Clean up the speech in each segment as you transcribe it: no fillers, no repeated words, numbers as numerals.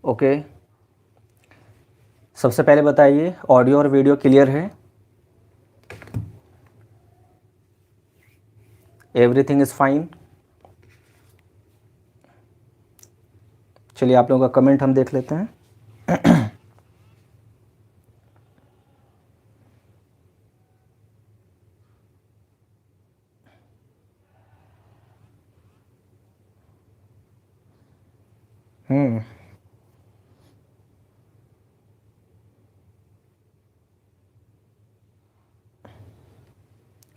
Okay, सबसे पहले बताइए ऑडियो और वीडियो क्लियर है? Everything is fine? चलिए आप लोगों का कमेंट हम देख लेते हैं।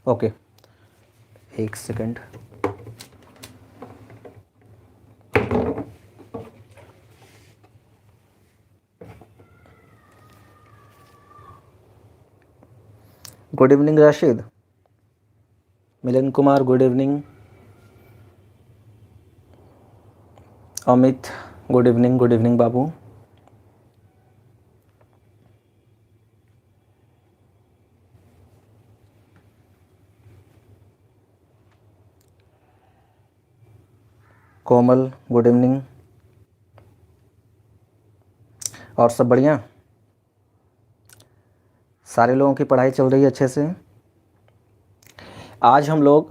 ओके, एक second. Good evening Rashid, Milan Kumar good evening, Amit good evening बाबू। Komal good evening. और सब बढ़िया? सारे लोगों की पढ़ाई चल रही है अच्छे से? आज हम लोग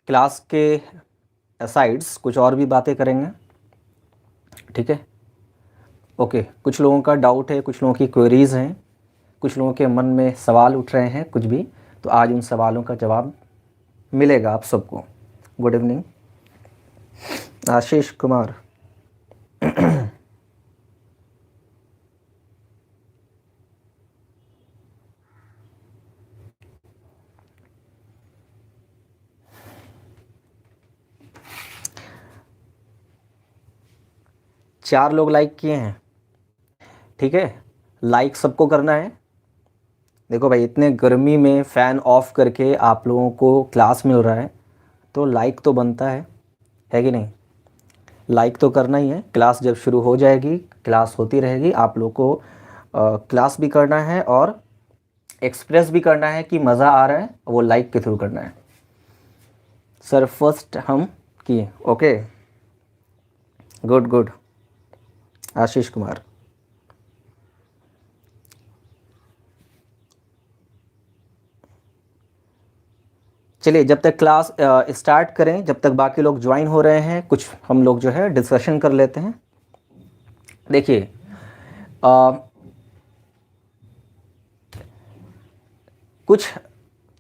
क्लास के साइड्स कुछ और भी बातें करेंगे, ठीक है? ओके, कुछ लोगों का डाउट है, कुछ लोगों की क्वेरीज़ हैं, कुछ लोगों के मन में सवाल उठ रहे हैं कुछ भी, तो आज उन सवालों का जवाब मिलेगा आप सबको। Good evening Ashish Kumar. 4 लोग लाइक किए हैं, ठीक है? लाइक सबको करना है। देखो भाई, इतने गर्मी में फ़ैन ऑफ करके आप लोगों को क्लास मिल रहा है, तो लाइक तो बनता है कि नहीं? लाइक तो करना ही है। क्लास जब शुरू हो जाएगी, क्लास होती रहेगी, आप लोग को क्लास भी करना है और एक्सप्रेस भी करना है कि मज़ा आ रहा है, वो लाइक के थ्रू करना है। सर फर्स्ट हम किए, ओके, गुड आशीष कुमार। चलिए, जब तक क्लास स्टार्ट करें, जब तक बाकी लोग ज्वाइन हो रहे हैं, कुछ हम लोग जो है डिस्कशन कर लेते हैं। देखिए, कुछ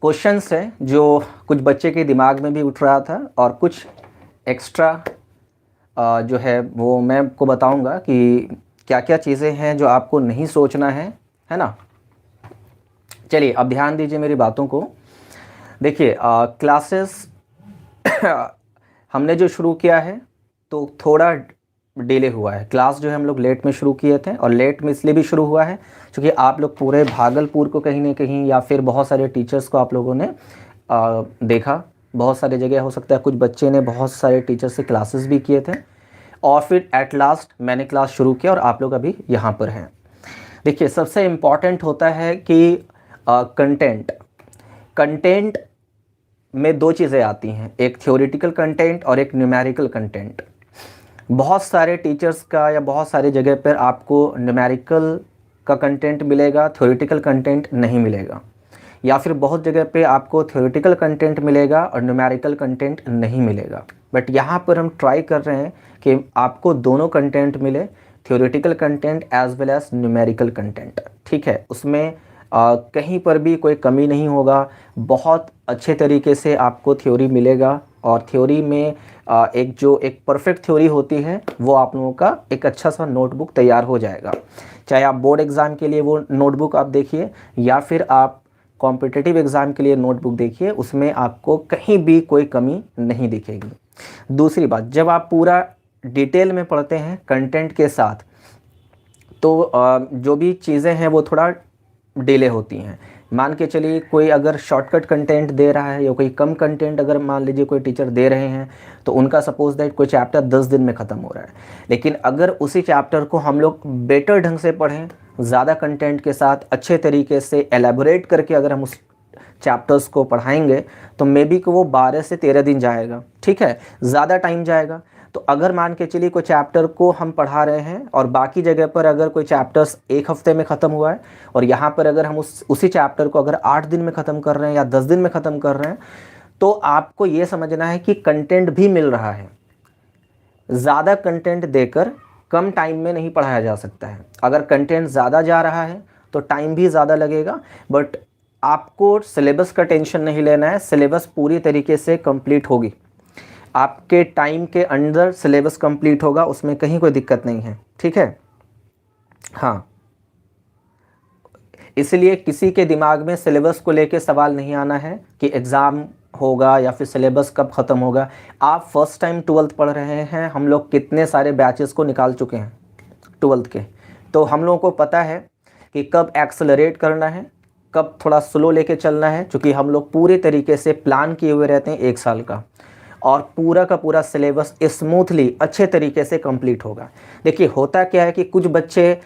क्वेश्चंस हैं जो कुछ बच्चे के दिमाग में भी उठ रहा था, और कुछ एक्स्ट्रा जो है वो मैं आपको बताऊंगा कि क्या क्या चीज़ें हैं जो आपको नहीं सोचना है ना? चलिए, अब ध्यान दीजिए मेरी बातों को। देखिए, क्लासेस हमने जो शुरू किया है तो थोड़ा डिले हुआ है। क्लास जो है हम लोग लेट में शुरू किए थे, और लेट में इसलिए भी शुरू हुआ है क्योंकि आप लोग पूरे भागलपुर को कहीं ना कहीं, या फिर बहुत सारे टीचर्स को आप लोगों ने देखा। बहुत सारे जगह हो सकता है कुछ बच्चे ने बहुत सारे टीचर से क्लासेस भी किए थे, और फिर एट लास्ट मैंने क्लास शुरू किया और आप लोग अभी यहाँ पर हैं। देखिए, सबसे इम्पॉर्टेंट होता है कि कंटेंट में 2 चीज़ें आती हैं, एक थ्योरेटिकल कंटेंट और एक न्यूमेरिकल कंटेंट। बहुत सारे टीचर्स का या बहुत सारे जगह पर आपको न्यूमेरिकल का कंटेंट मिलेगा, थ्योरेटिकल कंटेंट नहीं मिलेगा, या फिर बहुत जगह पे आपको थ्योरेटिकल कंटेंट मिलेगा और न्यूमेरिकल कंटेंट नहीं मिलेगा। बट यहाँ पर हम ट्राई कर रहे हैं कि आपको दोनों कंटेंट मिले, theoretical content as well as numerical content, ठीक है? उसमें कहीं पर भी कोई कमी नहीं होगा। बहुत अच्छे तरीके से आपको थ्योरी मिलेगा, और थ्योरी में एक परफेक्ट थ्योरी होती है, वो आप लोगों का एक अच्छा सा नोटबुक तैयार हो जाएगा। चाहे आप बोर्ड एग्ज़ाम के लिए वो नोटबुक आप देखिए, या फिर आप कॉम्पिटिटिव एग्ज़ाम के लिए नोटबुक देखिए, उसमें आपको कहीं भी कोई कमी नहीं दिखेगी। दूसरी बात, जब आप पूरा डिटेल में पढ़ते हैं कंटेंट के साथ, तो जो भी चीज़ें हैं वो थोड़ा डिले होती हैं। मान के चलिए कोई अगर शॉर्टकट कंटेंट दे रहा है, या कोई कम कंटेंट अगर मान लीजिए कोई टीचर दे रहे हैं, तो उनका सपोज दैट कोई चैप्टर 10 दिन में ख़त्म हो रहा है, लेकिन अगर उसी चैप्टर को हम लोग बेटर ढंग से पढ़ें, ज़्यादा कंटेंट के साथ अच्छे तरीके से एलेबोरेट करके अगर हम उस चैप्टर्स को पढ़ाएंगे, तो मे बी कि वो 12 से 13 दिन जाएगा, ठीक है? ज़्यादा टाइम जाएगा। तो अगर मान के चलिए कोई चैप्टर को हम पढ़ा रहे हैं और बाकी जगह पर अगर कोई चैप्टर्स एक हफ्ते में ख़त्म हुआ है और यहाँ पर अगर हम उसी चैप्टर को अगर 8 दिन में ख़त्म कर रहे हैं या 10 दिन में ख़त्म कर रहे हैं, तो आपको ये समझना है कि कंटेंट भी मिल रहा है। ज़्यादा कंटेंट देकर कम टाइम में नहीं पढ़ाया जा सकता है। अगर कंटेंट ज़्यादा जा रहा है तो टाइम भी ज़्यादा लगेगा, बट आपको सिलेबस का टेंशन नहीं लेना है। सिलेबस पूरी तरीके से कंप्लीट होगी, आपके टाइम के अंदर सिलेबस कंप्लीट होगा, उसमें कहीं कोई दिक्कत नहीं है, ठीक है। हाँ, इसलिए किसी के दिमाग में सिलेबस को लेके सवाल नहीं आना है कि एग्ज़ाम होगा या फिर सिलेबस कब ख़त्म होगा। आप फर्स्ट टाइम 12th पढ़ रहे हैं, हम लोग कितने सारे बैचेस को निकाल चुके हैं 12th के, तो हम लोगों को पता है कि कब एक्सेलरेट करना है, कब थोड़ा स्लो लेके चलना है, क्योंकि हम लोग पूरे तरीके से प्लान किए हुए रहते हैं 1 साल का, और पूरा का पूरा सिलेबस स्मूथली अच्छे तरीके से कंप्लीट होगा। देखिए होता क्या है कि कुछ बच्चे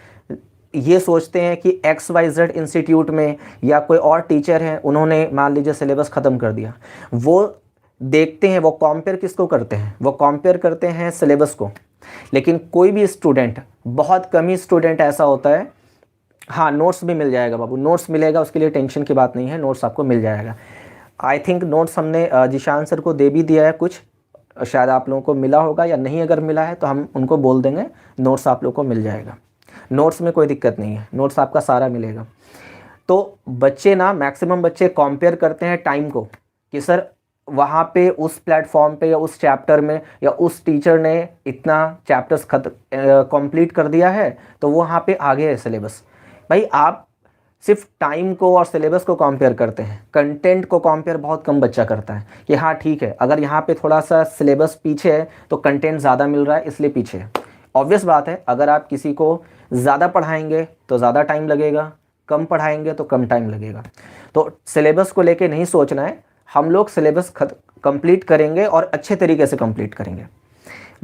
ये सोचते हैं कि XYZ इंस्टीट्यूट में या कोई और टीचर हैं, उन्होंने मान लीजिए सिलेबस ख़त्म कर दिया। वो देखते हैं, वो कंपेयर किसको करते हैं, वो कंपेयर करते हैं सिलेबस को। लेकिन कोई भी स्टूडेंट, बहुत कम ही स्टूडेंट ऐसा होता है, हाँ नोट्स भी मिल जाएगा बाबू, नोट्स मिलेगा, उसके लिए टेंशन की बात नहीं है, नोट्स आपको मिल जाएगा। आई थिंक नोट्स हमने जिशान सर को दे भी दिया है कुछ, शायद आप लोगों को मिला होगा या नहीं, अगर मिला है तो हम उनको बोल देंगे, नोट्स आप लोगों को मिल जाएगा। नोट्स में कोई दिक्कत नहीं है, नोट्स आपका सारा मिलेगा। तो बच्चे ना, मैक्सिमम बच्चे कंपेयर करते हैं टाइम को कि सर वहाँ पे उस प्लेटफॉर्म पे या उस चैप्टर में या उस टीचर ने इतना चैप्टर्स कंप्लीट कर दिया है तो वो वहाँ पे आगे है सिलेबस। भाई आप सिर्फ टाइम को और सिलेबस को कंपेयर करते हैं, कंटेंट को कंपेयर बहुत कम बच्चा करता है कि हाँ ठीक है, अगर यहाँ पे थोड़ा सा सिलेबस पीछे है तो कंटेंट ज़्यादा मिल रहा है इसलिए पीछे है। ऑब्वियस बात है, अगर आप किसी को ज़्यादा पढ़ाएंगे तो ज़्यादा टाइम लगेगा, कम पढ़ाएंगे तो कम टाइम लगेगा। तो सिलेबस को लेके नहीं सोचना है, हम लोग सिलेबस कंप्लीट करेंगे और अच्छे तरीके से कंप्लीट करेंगे।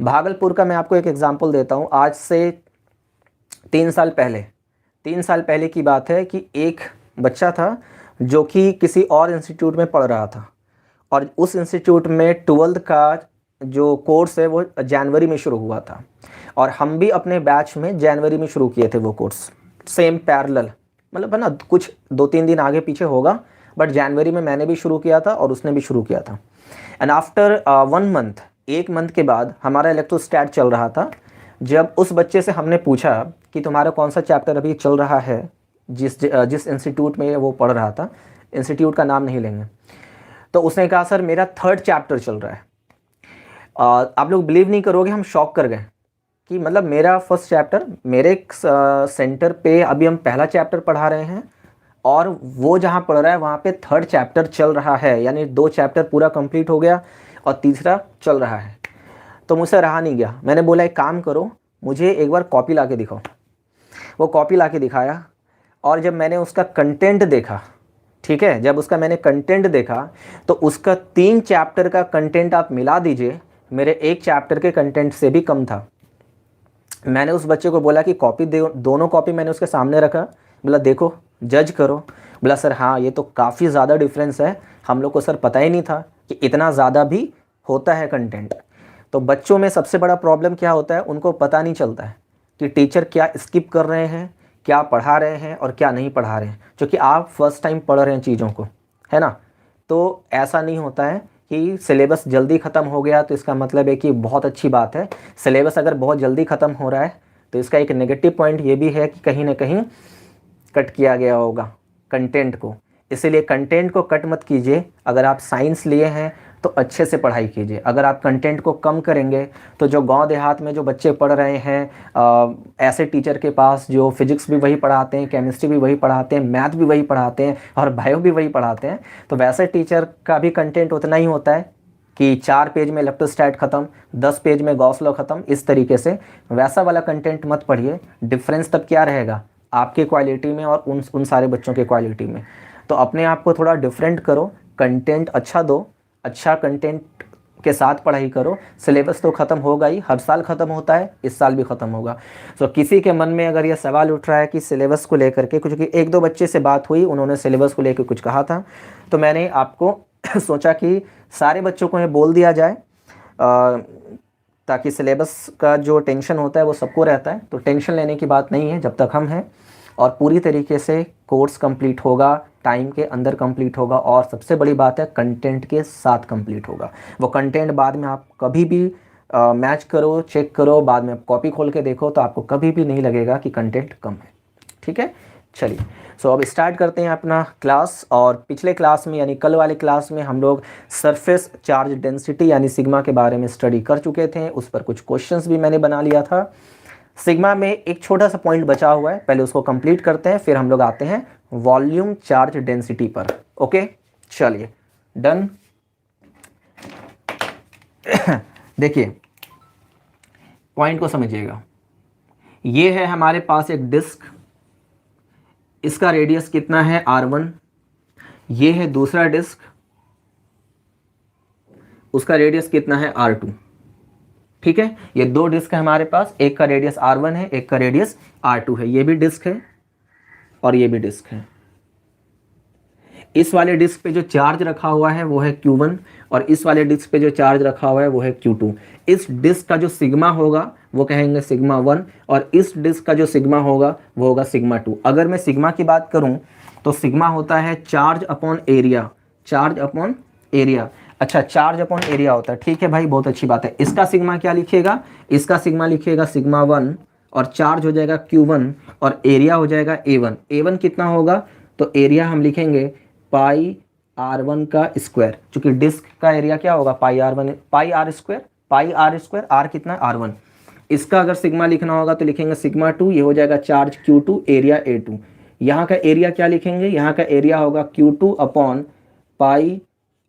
भागलपुर का मैं आपको एक एग्जांपल देता हूँ। आज से 3 साल पहले की बात है कि एक बच्चा था जो कि किसी और इंस्टीट्यूट में पढ़ रहा था, और उस इंस्टीट्यूट में 12th का जो कोर्स है वो जनवरी में शुरू हुआ था, और हम भी अपने बैच में जनवरी में शुरू किए थे वो कोर्स, सेम पैरेलल, मतलब है ना, कुछ 2-3 दिन आगे पीछे होगा, बट जनवरी में मैंने भी शुरू किया था और उसने भी शुरू किया था। एंड आफ्टर 1 मंथ, 1 मंथ के बाद हमारा इलेक्ट्रोस्टैट चल रहा था। जब उस बच्चे से हमने पूछा कि तुम्हारा कौन सा चैप्टर अभी चल रहा है, जिस इंस्टीट्यूट में वो पढ़ रहा था, इंस्टीट्यूट का नाम नहीं लेंगे, तो उसने कहा सर मेरा 3rd चैप्टर चल रहा है। आप लोग बिलीव नहीं करोगे, हम शॉक कर गए कि मतलब मेरा फर्स्ट चैप्टर, मेरे सेंटर पे अभी हम पहला चैप्टर पढ़ा रहे हैं और वो जहाँ पढ़ रहा है वहाँ पे 3rd चैप्टर चल रहा है, यानी 2 चैप्टर पूरा कंप्लीट हो गया और तीसरा चल रहा है। तो मुझसे रहा नहीं गया, मैंने बोला एक काम करो, मुझे एक बार कॉपी ला के दिखाओ। वो कॉपी ला के दिखाया, और जब मैंने उसका कंटेंट देखा, ठीक है, जब उसका मैंने कंटेंट देखा तो उसका 3 चैप्टर का कंटेंट आप मिला दीजिए, मेरे 1 चैप्टर के कंटेंट से भी कम था। मैंने उस बच्चे को बोला कि कॉपी दे, दोनों कॉपी मैंने उसके सामने रखा, बोला देखो जज करो। बोला सर हाँ ये तो काफ़ी ज़्यादा डिफरेंस है, हम लोग को सर पता ही नहीं था कि इतना ज़्यादा भी होता है कंटेंट। तो बच्चों में सबसे बड़ा प्रॉब्लम क्या होता है, उनको पता नहीं चलता है कि टीचर क्या स्किप कर रहे हैं, क्या पढ़ा रहे हैं और क्या नहीं पढ़ा रहे हैं, क्योंकि आप फर्स्ट टाइम पढ़ रहे हैं चीज़ों को, है ना। तो ऐसा नहीं होता है कि सिलेबस जल्दी ख़त्म हो गया तो इसका मतलब है कि बहुत अच्छी बात है। सिलेबस अगर बहुत जल्दी ख़त्म हो रहा है तो इसका एक नेगेटिव पॉइंट ये भी है कि कहीं ना कहीं कट किया गया होगा कंटेंट को, इसीलिए कंटेंट को कट मत कीजिए। अगर आप साइंस लिए हैं तो अच्छे से पढ़ाई कीजिए। अगर आप कंटेंट को कम करेंगे तो जो गांव देहात में जो बच्चे पढ़ रहे हैं, ऐसे टीचर के पास जो फिजिक्स भी वही पढ़ाते हैं, केमिस्ट्री भी वही पढ़ाते हैं, मैथ भी वही पढ़ाते हैं और बायो भी वही पढ़ाते हैं, तो वैसे टीचर का भी कंटेंट उतना ही होता है कि 4 पेज में इलेक्ट्रोस्टैट ख़त्म, 10 पेज में गॉस लॉ ख़त्म, इस तरीके से वैसा वाला कंटेंट मत पढ़िए। डिफरेंस तब क्या रहेगा आपकी क्वालिटी में और उन सारे बच्चों की क्वालिटी में। तो अपने आप को थोड़ा डिफरेंट करो, कंटेंट अच्छा दो, अच्छा कंटेंट के साथ पढ़ाई करो। सिलेबस तो ख़त्म होगा ही, हर साल ख़त्म होता है, इस साल भी ख़त्म होगा। तो किसी के मन में अगर ये सवाल उठ रहा है कि सिलेबस को लेकर के कुछ, 1-2 बच्चे से बात हुई, उन्होंने सिलेबस को लेकर कुछ कहा था, तो मैंने आपको सोचा कि सारे बच्चों को ये बोल दिया जाए। ताकि सिलेबस का जो टेंशन होता है वो सबको रहता है, तो टेंशन लेने की बात नहीं है जब तक हम हैं। और पूरी तरीके से कोर्स कंप्लीट होगा, टाइम के अंदर कंप्लीट होगा, और सबसे बड़ी बात है कंटेंट के साथ कंप्लीट होगा। वो कंटेंट बाद में आप कभी भी मैच करो, चेक करो, बाद में आप कॉपी खोल के देखो तो आपको कभी भी नहीं लगेगा कि कंटेंट कम है। ठीक है, चलिए अब स्टार्ट करते हैं अपना क्लास। और पिछले क्लास में यानी कल वाले क्लास में हम लोग सरफेस चार्ज डेंसिटी यानी सिग्मा के बारे में स्टडी कर चुके थे। उस पर कुछ क्वेश्चंस भी मैंने बना लिया था। सिग्मा में एक छोटा सा पॉइंट बचा हुआ है, पहले उसको कंप्लीट करते हैं, फिर हम लोग आते हैं वॉल्यूम चार्ज डेंसिटी पर। ओके, चलिए डन। देखिए पॉइंट को समझिएगा। ये है हमारे पास एक डिस्क, इसका रेडियस कितना है r1। ये है दूसरा डिस्क, उसका रेडियस कितना है r2। ठीक है, ये दो डिस्क है हमारे पास, एक का रेडियस r1 है, एक का रेडियस r2 है। ये भी डिस्क है और ये भी डिस्क है। इस वाले डिस्क पे जो चार्ज रखा हुआ है वो है Q1 और इस वाले डिस्क पे जो चार्ज रखा हुआ है वो है Q2। इस डिस्क का जो सिग्मा होगा वो कहेंगे सिग्मा 1 और इस डिस्क का जो सिग्मा होगा वो होगा सिग्मा 2। अगर मैं सिग्मा की बात करूं तो सिग्मा होता है charge upon area, charge upon area. अच्छा, चार्ज अपॉन एरिया होता है, ठीक है भाई, बहुत अच्छी बात है। इसका सिग्मा क्या लिखिएगा, इसका सिग्मा लिखिएगा सिग्मा 1 और चार्ज हो जाएगा Q1 और एरिया हो जाएगा A1। A1 कितना होगा, तो एरिया हम लिखेंगे पाई r1 का स्क्वायर, चूंकि डिस्क का एरिया क्या होगा पाई r1, पाई r स्क्वायर, r कितना r1। इसका अगर सिग्मा लिखना होगा तो लिखेंगे सिग्मा 2, ये हो जाएगा चार्ज Q2 एरिया A2। यहाँ का एरिया क्या लिखेंगे, यहाँ का एरिया होगा Q2 अपॉन पाई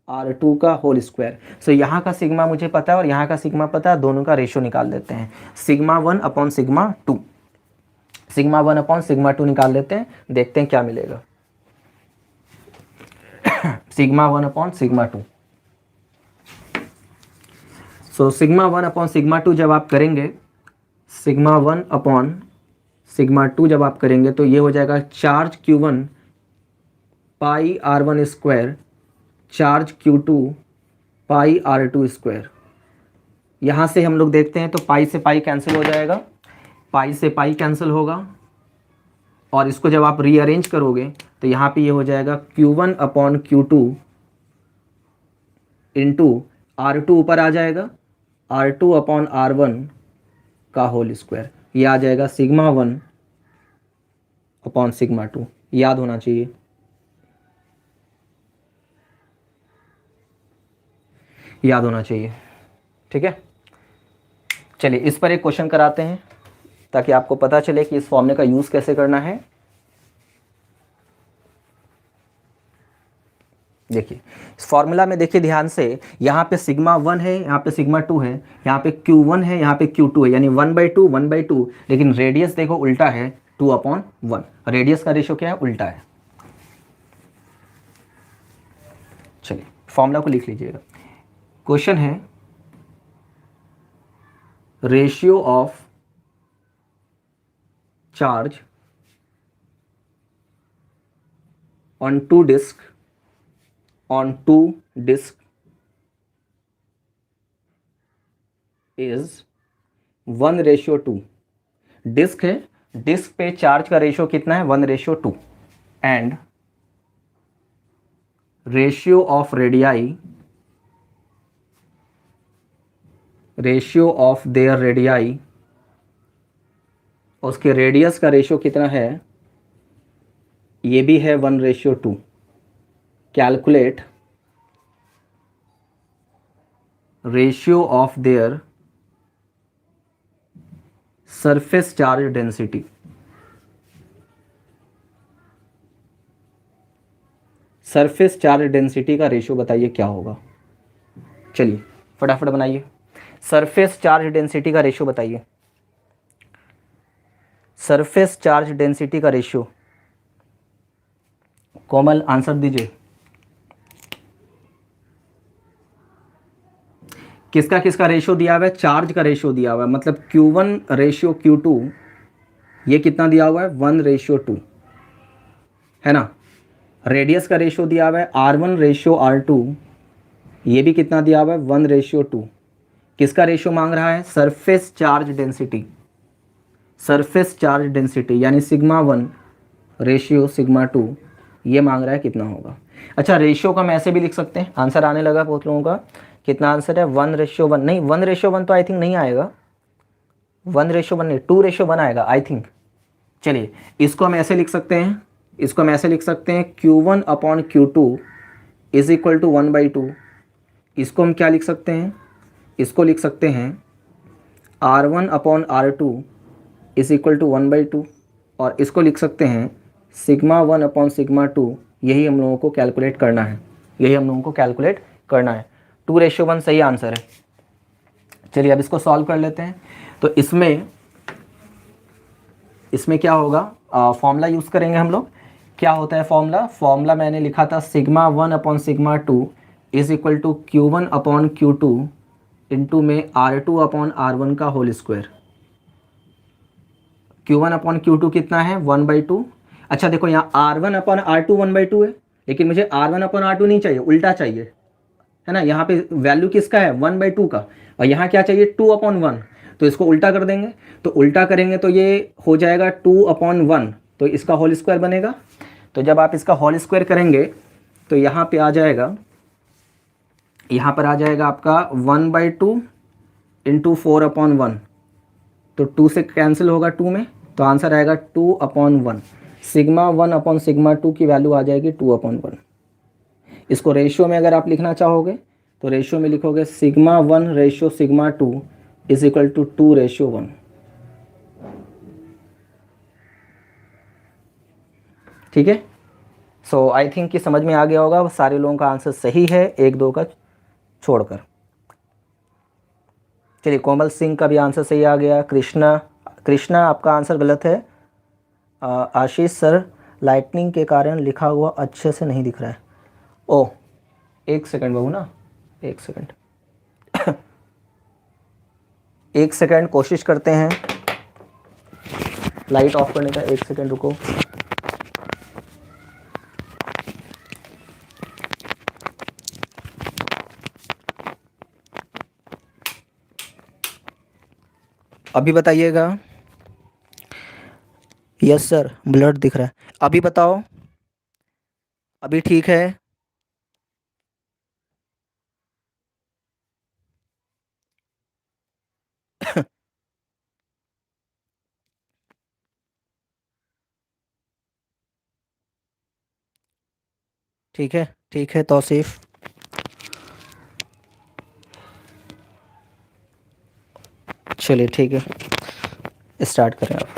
r2 का होल स्क्वायर। सो यहाँ का सिग्मा मुझे पता है और यहाँ का सिग्मा पता है, दोनों का रेशियो निकाल देते हैं। Sigma 1 upon sigma 2, sigma 1 upon sigma 2 निकाल लेते हैं, देखते हैं क्या मिलेगा। Sigma 1 upon sigma 2। So sigma 1 upon sigma 2 जब आप करेंगे, सिग्मा 1 अपॉन सिग्मा 2 जब आप करेंगे तो ये हो जाएगा चार्ज Q1 पाई r1 स्क्वायर, चार्ज Q2 पाई r2 स्क्वायर। यहाँ से हम लोग देखते हैं तो पाई से पाई कैंसिल हो जाएगा, पाई से पाई कैंसिल होगा और इसको जब आप रीअरेंज करोगे तो यहाँ पे ये हो जाएगा Q1 upon Q2 into R2 ऊपर आ जाएगा, R2 अपॉन R1 का होल स्क्वायर। ये आ जाएगा सिग्मा 1 अपॉन सिग्मा 2। याद होना चाहिए, याद होना चाहिए, ठीक है। चलिए इस पर एक क्वेश्चन कराते हैं ताकि आपको पता चले कि इस फॉर्मूले का यूज़ कैसे करना है। देखिए इस फॉर्मूला में देखिए ध्यान से, यहाँ पे सिग्मा 1 है, यहाँ पे सिग्मा 2 है, यहाँ पे Q1 है, यहाँ पे Q2 है, यानी 1/2 1/2। लेकिन रेडियस देखो उल्टा है, 2/1। रेडियस का रेशियो क्या है, उल्टा है। चलिए फॉर्मूला को लिख लीजिएगा। क्वेश्चन है ratio of charge on two disc is 1/2। Disc है, डिस्क पे चार्ज का रेशियो कितना है, 1/2। And ratio of radii, ratio of their radii, उसके रेडियस का रेशियो कितना है, ये भी है 1/2। Calculate ratio of their surface charge density. Surface charge density का रेशियो बताइए क्या होगा। चलिए फटाफट बनाइए, सरफेस चार्ज डेंसिटी का रेशियो बताइए। सरफेस चार्ज डेंसिटी का रेशियो, कोमल आंसर दीजिए। किसका किसका रेशियो दिया हुआ है, चार्ज का रेशियो दिया हुआ है, मतलब Q1 रेशियो Q2, ये कितना दिया हुआ है 1/2 है ना। रेडियस का रेशियो दिया हुआ है R1 रेशियो R2, ये भी कितना दिया हुआ है 1/2। किसका रेशियो मांग रहा है? Surface charge density, surface charge density यानी सिग्मा 1 रेशियो सिग्मा 2, ये मांग रहा है कितना होगा। अच्छा, रेशियो को हम ऐसे भी लिख सकते हैं, आंसर आने लगा बहुत लोगों का। कितना आंसर है? 1:1 नहीं, 1:1 तो आई थिंक नहीं आएगा, 1:1 नहीं, 2:1 आएगा आई थिंक। चलिए इसको हम ऐसे लिख सकते हैं, इसको हम ऐसे लिख सकते हैं Q1/Q2 इज इक्वल टू 1/2। इसको हम क्या लिख सकते हैं? इसको लिख सकते हैं R1/R2 इज इक्वल टू 1/2, और इसको लिख सकते हैं सिग्मा 1/σ2। यही हम लोगों को कैलकुलेट करना है, यही हम लोगों को कैलकुलेट करना है। 2:1 सही आंसर है। चलिए अब इसको सॉल्व कर लेते हैं। तो इसमें क्या होगा, फॉर्मूला यूज़ करेंगे हम लोग। क्या होता है फॉर्मूला मैंने लिखा था sigma 1/σ2 is equal to Q1/Q2 into में R2/R1 का होल स्क्वायर। Q1/Q2 कितना है? 1/2। अच्छा देखो यहाँ R1/R2 1/2 है, लेकिन मुझे R1/R2 नहीं चाहिए, उल्टा चाहिए, है ना। यहाँ पे वैल्यू किसका है? 1/2 का, और यहाँ क्या चाहिए? 2/1। तो इसको उल्टा कर देंगे, तो उल्टा करेंगे तो ये हो जाएगा 2/1, तो इसका होल स्क्वायर बनेगा। तो जब आप इसका होल स्क्वायर करेंगे तो यहाँ पे आ जाएगा, यहाँ पर आ जाएगा आपका 1/2 इंटू 4/1, तो 2 से कैंसिल होगा 2 में, तो आंसर आएगा 2/1। सिग्मा 1/σ2 की वैल्यू आ जाएगी 2/1। इसको रेशियो में अगर आप लिखना चाहोगे तो रेशियो में लिखोगे sigma 1 ratio sigma 2 is equal to 2:1। ठीक है, सो आई थिंक कि समझ में आ गया होगा। सारे लोगों का आंसर सही है, 1-2 का छोड़कर। चलिए कोमल सिंह का भी आंसर सही आ गया। कृष्णा आपका आंसर गलत है। आशीष सर लाइटनिंग के कारण लिखा हुआ अच्छे से नहीं दिख रहा है। ओ 1 सेकंड बाबू ना, 1 सेकंड 1 सेकंड कोशिश करते हैं लाइट ऑफ करने का। 1 सेकंड रुको। अभी बताइएगा। यस सर ब्लड दिख रहा है। अभी बताओ, अभी ठीक है? ठीक है तौसीफ। चलिए ठीक है, स्टार्ट करें आप।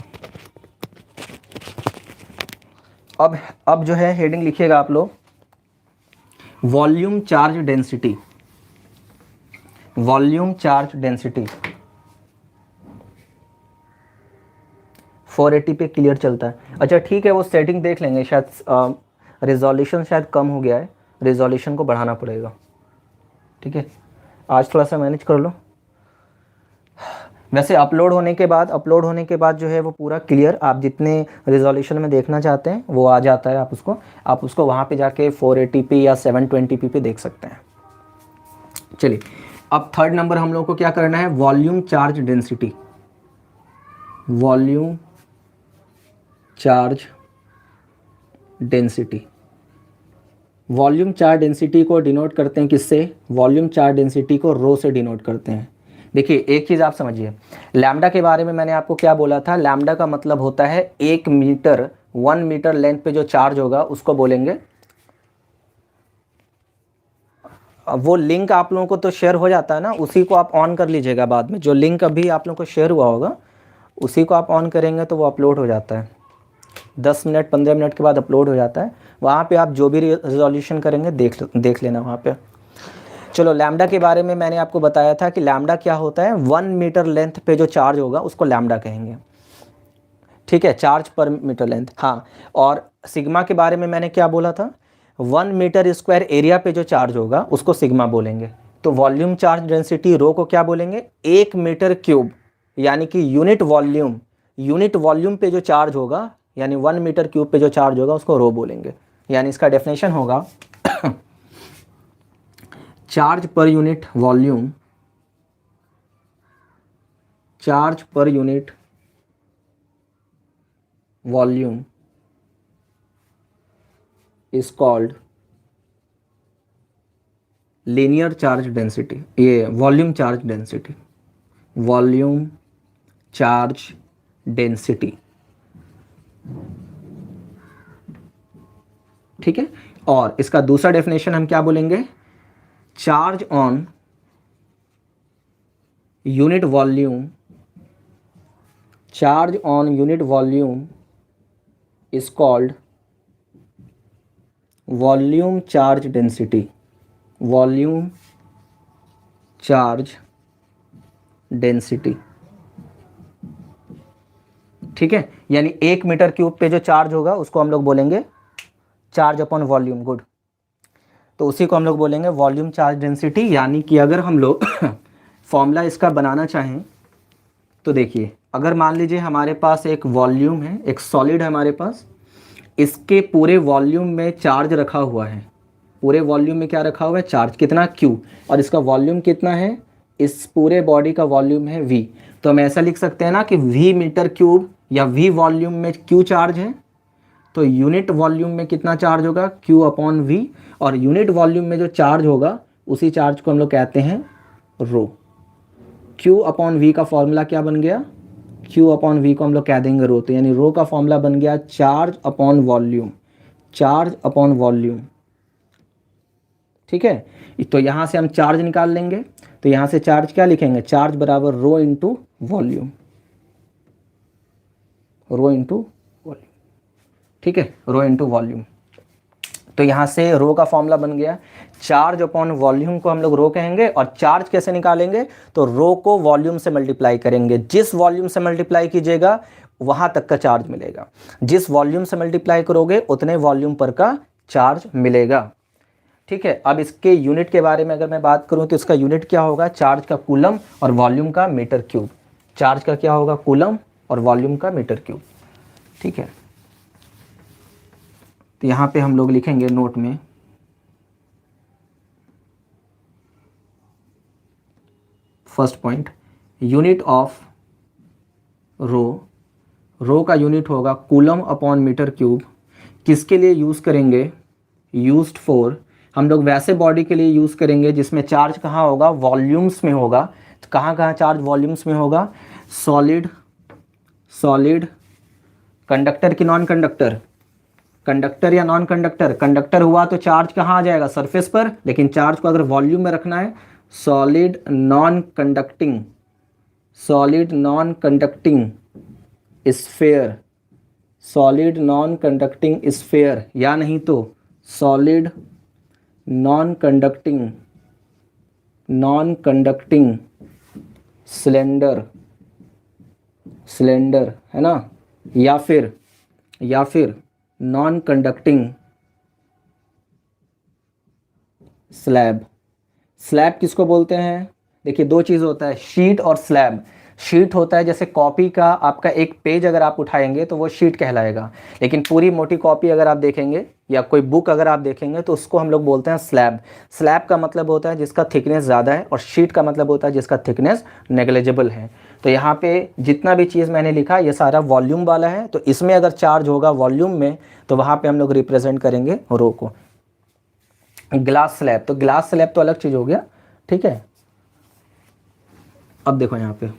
अब जो है हेडिंग लिखिएगा आप लोग, volume charge density. Volume charge density 480 पे क्लियर चलता है। अच्छा ठीक है, वो सेटिंग देख लेंगे, शायद रिजोल्यूशन शायद कम हो गया है, रिजोल्यूशन को बढ़ाना पड़ेगा। ठीक है, आज थोड़ा सा मैनेज कर लो। वैसे अपलोड होने के बाद जो है वो पूरा क्लियर, आप जितने रिजोल्यूशन में देखना चाहते हैं वो आ जाता है। आप उसको वहाँ पे जाके 480p या 720p पे देख सकते हैं। चलिए अब थर्ड नंबर हम लोग को क्या करना है, volume charge density. Volume charge density, volume charge density को डिनोट करते हैं किससे? वॉल्यूम चार्ज डेंसिटी को रो से डिनोट करते हैं। देखिए एक चीज़ आप समझिए, लैम्डा के बारे में मैंने आपको क्या बोला था, लैम्डा का मतलब होता है 1 मीटर लेंथ पे जो चार्ज होगा उसको बोलेंगे। वो लिंक आप लोगों को तो शेयर हो जाता है ना, उसी को आप ऑन कर लीजिएगा बाद में। जो लिंक अभी आप लोगों को शेयर हुआ होगा उसी को आप ऑन करेंगे तो वो अपलोड हो जाता है, 10 मिनट 15 मिनट के बाद अपलोड हो जाता है। वहाँ पे आप जो भी रिजोल्यूशन करेंगे देख लेना वहाँ पे। चलो लैम्डा के बारे में मैंने आपको बताया था कि लैम्डा क्या होता है, 1 मीटर लेंथ पे जो चार्ज होगा उसको लैम्डा कहेंगे। ठीक है, चार्ज पर मीटर लेंथ। हाँ, और सिग्मा के बारे में मैंने क्या बोला था, 1 मीटर स्क्वायर एरिया पे जो चार्ज होगा उसको सिग्मा बोलेंगे। तो वॉल्यूम चार्ज डेंसिटी रो को क्या बोलेंगे, 1 मीटर क्यूब, यानी कि यूनिट वॉल्यूम पे जो चार्ज होगा, यानी 1 मीटर क्यूब पे जो चार्ज होगा उसको रो बोलेंगे। यानी इसका डेफिनेशन होगा charge per unit volume charge per unit volume is called linear charge density, ये volume charge density, volume charge density. ठीक है, और इसका दूसरा डेफिनेशन हम क्या बोलेंगे, charge on unit volume, charge on unit volume is called volume charge density, volume charge density. ठीक है, यानी 1 मीटर क्यूब पे जो चार्ज होगा उसको हम लोग बोलेंगे चार्ज अपॉन वॉल्यूम। गुड, तो उसी को हम लोग बोलेंगे वॉल्यूम चार्ज डेंसिटी। यानी कि अगर हम लोग फॉर्मूला इसका बनाना चाहें तो देखिए, अगर मान लीजिए हमारे पास एक वॉल्यूम है, एक सॉलिड है हमारे पास, इसके पूरे वॉल्यूम में चार्ज रखा हुआ है, पूरे वॉल्यूम में क्या रखा हुआ है, चार्ज कितना Q, और इसका वॉल्यूम कितना है, इस पूरे बॉडी का वॉल्यूम है V। तो हम ऐसा लिख सकते हैं ना कि V मीटर क्यूब या V वॉल्यूम में Q चार्ज है, तो यूनिट वॉल्यूम में कितना चार्ज होगा, Q अपॉन V, और यूनिट वॉल्यूम में जो चार्ज होगा उसी चार्ज को हम लोग कहते हैं रो। Q अपॉन V का फॉर्मूला क्या बन गया, Q अपॉन V को हम लोग कह देंगे रो। तो यानी रो का फॉर्मूला बन गया charge upon volume, charge upon volume. ठीक है, तो यहाँ से हम चार्ज निकाल लेंगे, तो यहाँ से चार्ज क्या लिखेंगे, चार्ज बराबर rho into volume, rho into volume. ठीक है, रो इंटू वॉल्यूम। तो यहाँ से रो का फॉर्मूला बन गया, चार्ज अपॉन वॉल्यूम को हम लोग रो कहेंगे, और चार्ज कैसे निकालेंगे, तो रो को वॉल्यूम से मल्टीप्लाई करेंगे। जिस वॉल्यूम से मल्टीप्लाई कीजिएगा वहाँ तक का चार्ज मिलेगा, जिस वॉल्यूम से मल्टीप्लाई करोगे उतने वॉल्यूम पर का चार्ज मिलेगा। ठीक है, अब इसके यूनिट के बारे में अगर मैं बात करूं तो इसका यूनिट क्या होगा, चार्ज का कूलम और वॉल्यूम का मीटर क्यूब। चार्ज का क्या होगा, कूलम, और वॉल्यूम का मीटर क्यूब। ठीक है, तो यहाँ पे हम लोग लिखेंगे नोट में, फर्स्ट पॉइंट, यूनिट ऑफ रो, रो का यूनिट होगा कूलम अपॉन मीटर क्यूब। किसके लिए यूज़ करेंगे, यूज्ड फॉर, हम लोग वैसे बॉडी के लिए यूज़ करेंगे जिसमें चार्ज कहाँ होगा, वॉल्यूम्स में होगा। तो कहाँ कहाँ चार्ज वॉल्यूम्स में होगा, सॉलिड, सॉलिड, कंडक्टर की नॉन कंडक्टर, कंडक्टर या नॉन कंडक्टर, कंडक्टर हुआ तो चार्ज कहाँ आ जाएगा, सरफेस पर, लेकिन चार्ज को अगर वॉल्यूम में रखना है, solid non conducting, solid non conducting sphere, solid non conducting sphere, या नहीं तो solid non conducting, non conducting cylinder, cylinder है ना, या फिर नॉन कंडक्टिंग स्लैब। स्लैब किसको बोलते हैं, देखिए दो चीज़ होता है, शीट और स्लैब। शीट होता है जैसे कॉपी का आपका एक पेज अगर आप उठाएंगे तो वो शीट कहलाएगा, लेकिन पूरी मोटी कॉपी अगर आप देखेंगे या कोई बुक अगर आप देखेंगे तो उसको हम लोग बोलते हैं स्लैब। स्लैब का मतलब होता है जिसका थिकनेस ज़्यादा है, और शीट का मतलब होता है जिसका थिकनेस नेग्लिजिबल है। तो यहाँ पे जितना भी चीज़ मैंने लिखा ये सारा वॉल्यूम वाला है, तो इसमें अगर चार्ज होगा वॉल्यूम में तो वहाँ पर हम लोग रिप्रेजेंट करेंगे रो को। ग्लास स्लैब, तो ग्लास स्लैब तो अलग चीज़ हो गया। ठीक है, अब देखो यहाँ पे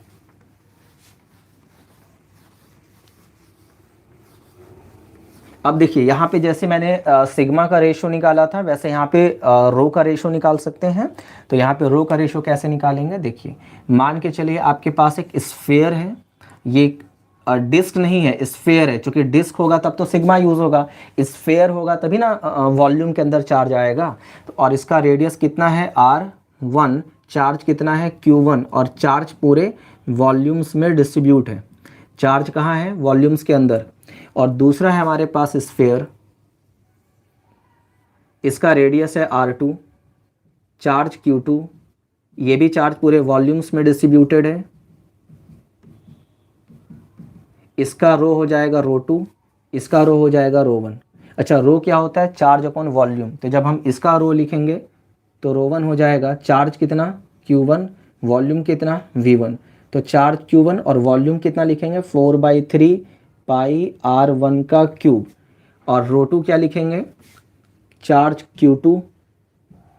अब देखिए यहाँ पे जैसे मैंने सिग्मा का रेशो निकाला था वैसे यहाँ पे रो का रेशो निकाल सकते हैं। तो यहाँ पे रो का रेशो कैसे निकालेंगे, देखिए मान के चलिए आपके पास एक स्फीयर है, ये डिस्क नहीं है, स्फीयर है। चूंकि डिस्क होगा तब तो सिग्मा यूज़ होगा, स्फीयर होगा तभी ना वॉल्यूम के अंदर चार्ज आएगा। तो और इसका रेडियस कितना है r1, चार्ज कितना है q1, और चार्ज पूरे वॉल्यूम्स में डिस्ट्रीब्यूट है। चार्ज कहाँ है, वॉल्यूम्स के अंदर। और दूसरा है हमारे पास स्फीयर, इसका रेडियस है r2, चार्ज q2, ये भी चार्ज पूरे वॉल्यूम्स में डिस्ट्रीब्यूटेड है। इसका रो हो जाएगा रो2, इसका रो हो जाएगा रो1। अच्छा, रो क्या होता है, चार्ज अपॉन वॉल्यूम। तो जब हम इसका रो लिखेंगे तो रो1 हो जाएगा चार्ज कितना q1, वॉल्यूम कितना v1। तो चार्ज Q1 और वॉल्यूम कितना लिखेंगे 4/3 पाई R1 का क्यूब, और रो टू क्या लिखेंगे charge Q2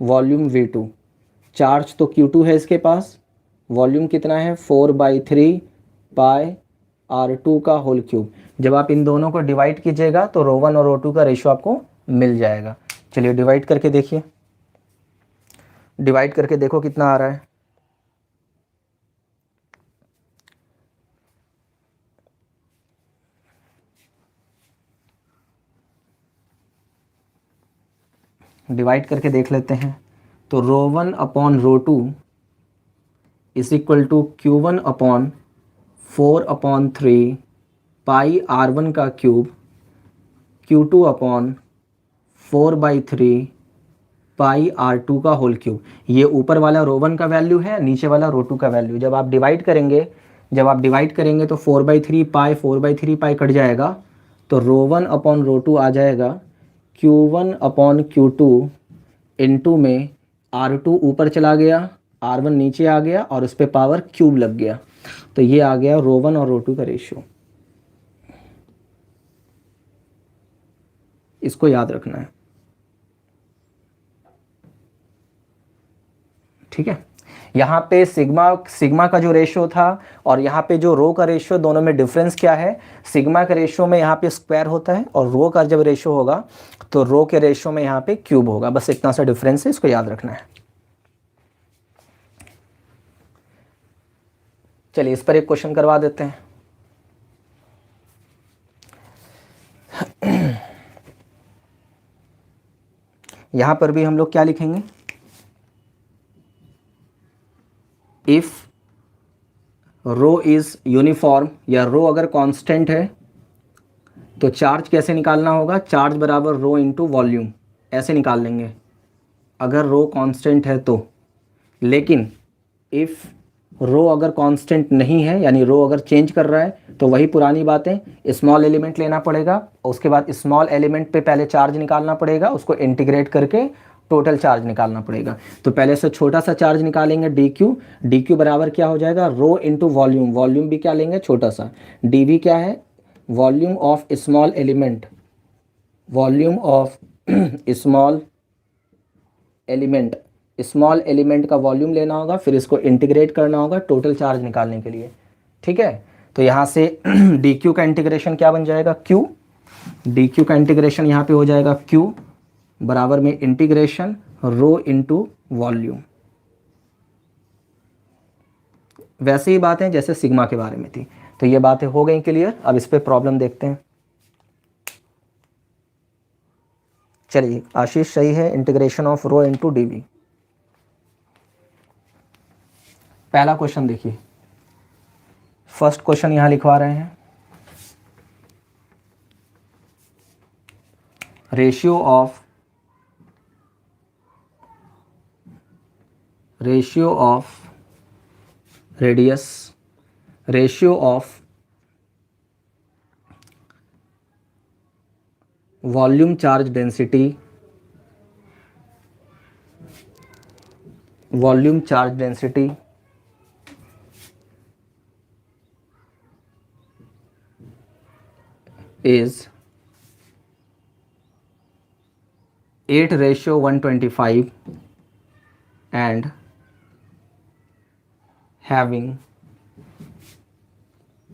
volume V2। Charge तो Q2 है इसके पास, वॉल्यूम कितना है 4/3 पाई R2 का होल क्यूब। जब आप इन दोनों को डिवाइड कीजिएगा तो रो वन और रो टू का रेशियो आपको मिल जाएगा। चलिए डिवाइड करके देखिए, डिवाइड करके देखो कितना आ रहा है। डिवाइड करके देख लेते हैं। तो rho one upon rho two is equal to Q1 upon 4/3 pi R1 का क्यूब Q2 अपॉन 4/3 पाई R2 का होल क्यूब। ये ऊपर वाला रो वन का वैल्यू है, नीचे वाला रो टू का वैल्यू। जब आप डिवाइड करेंगे तो 4/3 पाई कट जाएगा, तो rho one upon rho to आ जाएगा Q1 अपॉन Q2 इंटू में R2 ऊपर चला गया, R1 नीचे आ गया और उस पर पावर क्यूब लग गया। तो ये आ गया रो वन और रो टू का रेशियो। इसको याद रखना है, ठीक है। यहाँ पे सिग्मा का जो रेशियो था और यहाँ पे जो रो का रेशियो, दोनों में डिफरेंस क्या है। सिग्मा के रेशियो में यहाँ पे स्क्वायर होता है और रो का जब रेशियो होगा तो रो के रेशियो में यहाँ पे क्यूब होगा। बस इतना सा डिफरेंस है, इसको याद रखना है। चलिए इस पर एक क्वेश्चन करवा देते हैं। यहां पर भी हम लोग क्या लिखेंगे, इफ रो इज यूनिफॉर्म, या रो अगर कांस्टेंट है तो चार्ज कैसे निकालना होगा, चार्ज बराबर रो इंटू वॉल्यूम, ऐसे निकाल लेंगे अगर रो कांस्टेंट है तो। लेकिन इफ़ रो अगर कांस्टेंट नहीं है, यानी रो अगर चेंज कर रहा है, तो वही पुरानी बातें, स्मॉल एलिमेंट लेना पड़ेगा, उसके बाद स्मॉल एलिमेंट पे पहले चार्ज निकालना पड़ेगा, उसको इंटीग्रेट करके टोटल चार्ज निकालना पड़ेगा। तो पहले से छोटा सा चार्ज निकालेंगे डी क्यू बराबर क्या हो जाएगा रो इंटू वॉल्यूम, वॉल्यूम भी क्या लेंगे छोटा सा, डी वी क्या है volume of small element, volume of small element, small element का वॉल्यूम लेना होगा, फिर इसको इंटीग्रेट करना होगा टोटल चार्ज निकालने के लिए, ठीक है। तो यहाँ से डी क्यू का इंटीग्रेशन क्या बन जाएगा क्यू, डी क्यू का इंटीग्रेशन यहाँ पे हो जाएगा क्यू बराबर में इंटीग्रेशन रो इंटू वॉल्यूम। वैसे ही बातें जैसे सिग्मा के बारे में थी। तो ये बातें हो गई क्लियर। अब इस पे प्रॉब्लम देखते हैं। चलिए आशीष सही है, integration of rho into d v. पहला क्वेश्चन देखिए, फर्स्ट क्वेश्चन यहां लिखवा रहे हैं, ratio of radius, ratio of volume charge density, volume charge density is 8:125 and having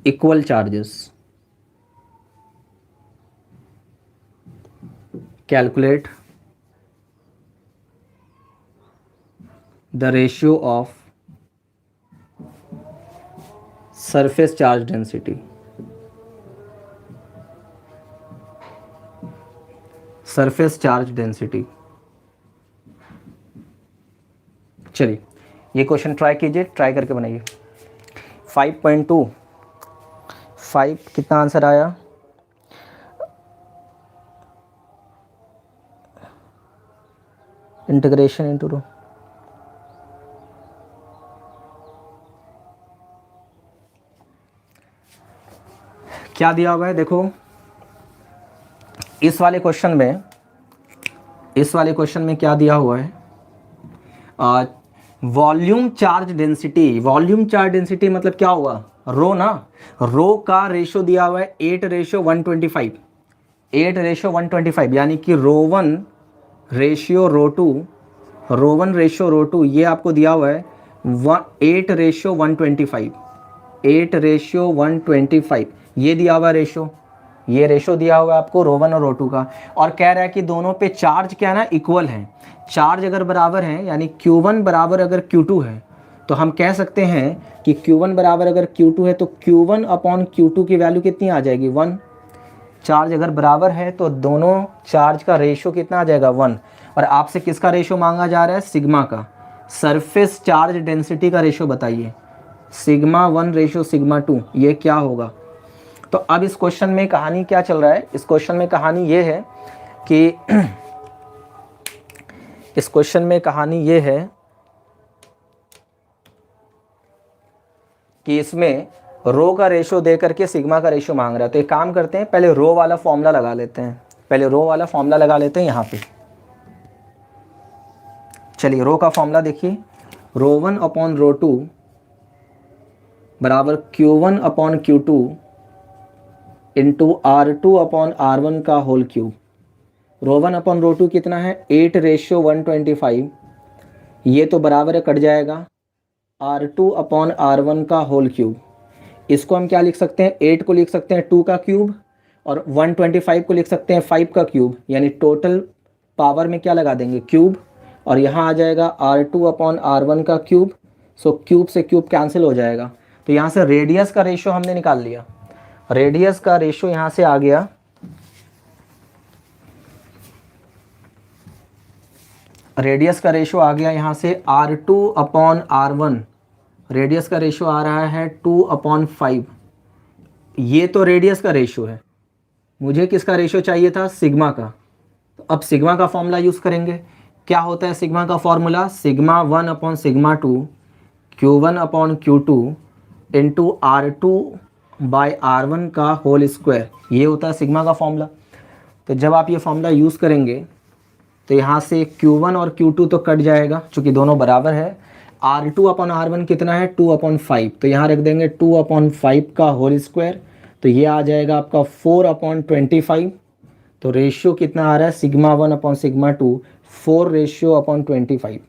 equal charges. Calculate the ratio of surface charge density. Surface charge density. चलिए ये question try कीजिए, try करके बनाइए। 5.2 5 कितना आंसर आया, इंटीग्रेशन इनटू रो, क्या दिया हुआ है देखो। इस वाले क्वेश्चन में क्या दिया हुआ है, volume charge density, volume charge density मतलब क्या हुआ, रो ना, रो का रेशो दिया हुआ है 8:125, 8:125, यानी कि रो 1 रेशियो रो 2 ये आपको दिया हुआ है 8:125, 8:125 ये दिया हुआ रेशो, ये रेशो दिया हुआ है आपको रो 1 और रो 2 का। और कह रहा है कि दोनों पे चार्ज क्या है ना, इक्वल है। चार्ज अगर बराबर है, यानी Q1 बराबर अगर Q2 है, तो हम कह सकते हैं कि Q1 बराबर अगर Q2 है तो Q1 अपॉन Q2 की वैल्यू कितनी आ जाएगी, 1। चार्ज अगर बराबर है तो दोनों चार्ज का रेशो कितना आ जाएगा, 1। और आपसे किसका रेशो मांगा जा रहा है, सिग्मा का, सरफेस चार्ज डेंसिटी का रेशो बताइए, सिग्मा 1 रेशो सिग्मा 2, ये क्या होगा। तो अब इस क्वेश्चन में कहानी क्या चल रहा है, इस क्वेश्चन में कहानी ये है कि इस क्वेश्चन में कहानी ये है कि इसमें रो का रेशो दे करके सिग्मा का रेशो मांग रहा है। तो एक काम करते हैं, पहले रो वाला फॉर्मूला लगा लेते हैं, पहले रो वाला फॉर्मूला लगा लेते हैं यहाँ पे। चलिए रो का फॉर्मूला देखिए, रो 1 अपॉन रो 2 बराबर Q1 upon Q2 into R2 upon R1 का होल क्यूब। रो 1 अपॉन रो 2 कितना है, 8:125, ये तो बराबर है, कट जाएगा R2 अपॉन R1 का होल क्यूब। इसको हम क्या लिख सकते हैं, 8 को लिख सकते हैं 2 का क्यूब, और 125 को लिख सकते हैं 5 का क्यूब, यानी टोटल पावर में क्या लगा देंगे, क्यूब, और यहाँ आ जाएगा R2 अपॉन R1 का क्यूब। सो क्यूब से क्यूब कैंसिल हो जाएगा। तो यहाँ से रेडियस का रेशो हमने निकाल लिया, रेडियस का रेशो यहाँ से आ गया, रेडियस का रेशो आ गया यहाँ से R2 अपॉन R1, रेडियस का रेशो आ रहा है 2/5। ये तो रेडियस का रेशो है, मुझे किसका रेशो चाहिए था, सिग्मा का। तो अब सिग्मा का फॉर्मूला यूज़ करेंगे। क्या होता है सिग्मा का formula, sigma 1 upon sigma 2 Q1 upon Q2 into R2/R1 का होल स्क्वायर, ये होता है सिग्मा का फॉर्मूला। तो जब आप ये फॉर्मूला यूज़ करेंगे तो यहाँ से Q1 और Q2 तो कट जाएगा, चूँकि दोनों बराबर है। R2 अपॉन R1 कितना है, 2/5, तो यहाँ रख देंगे 2/5 का होल स्क्वायर, तो ये आ जाएगा आपका 4/25। तो रेशियो कितना आ रहा है, सिग्मा 1 अपॉन सिग्मा 2 4:25।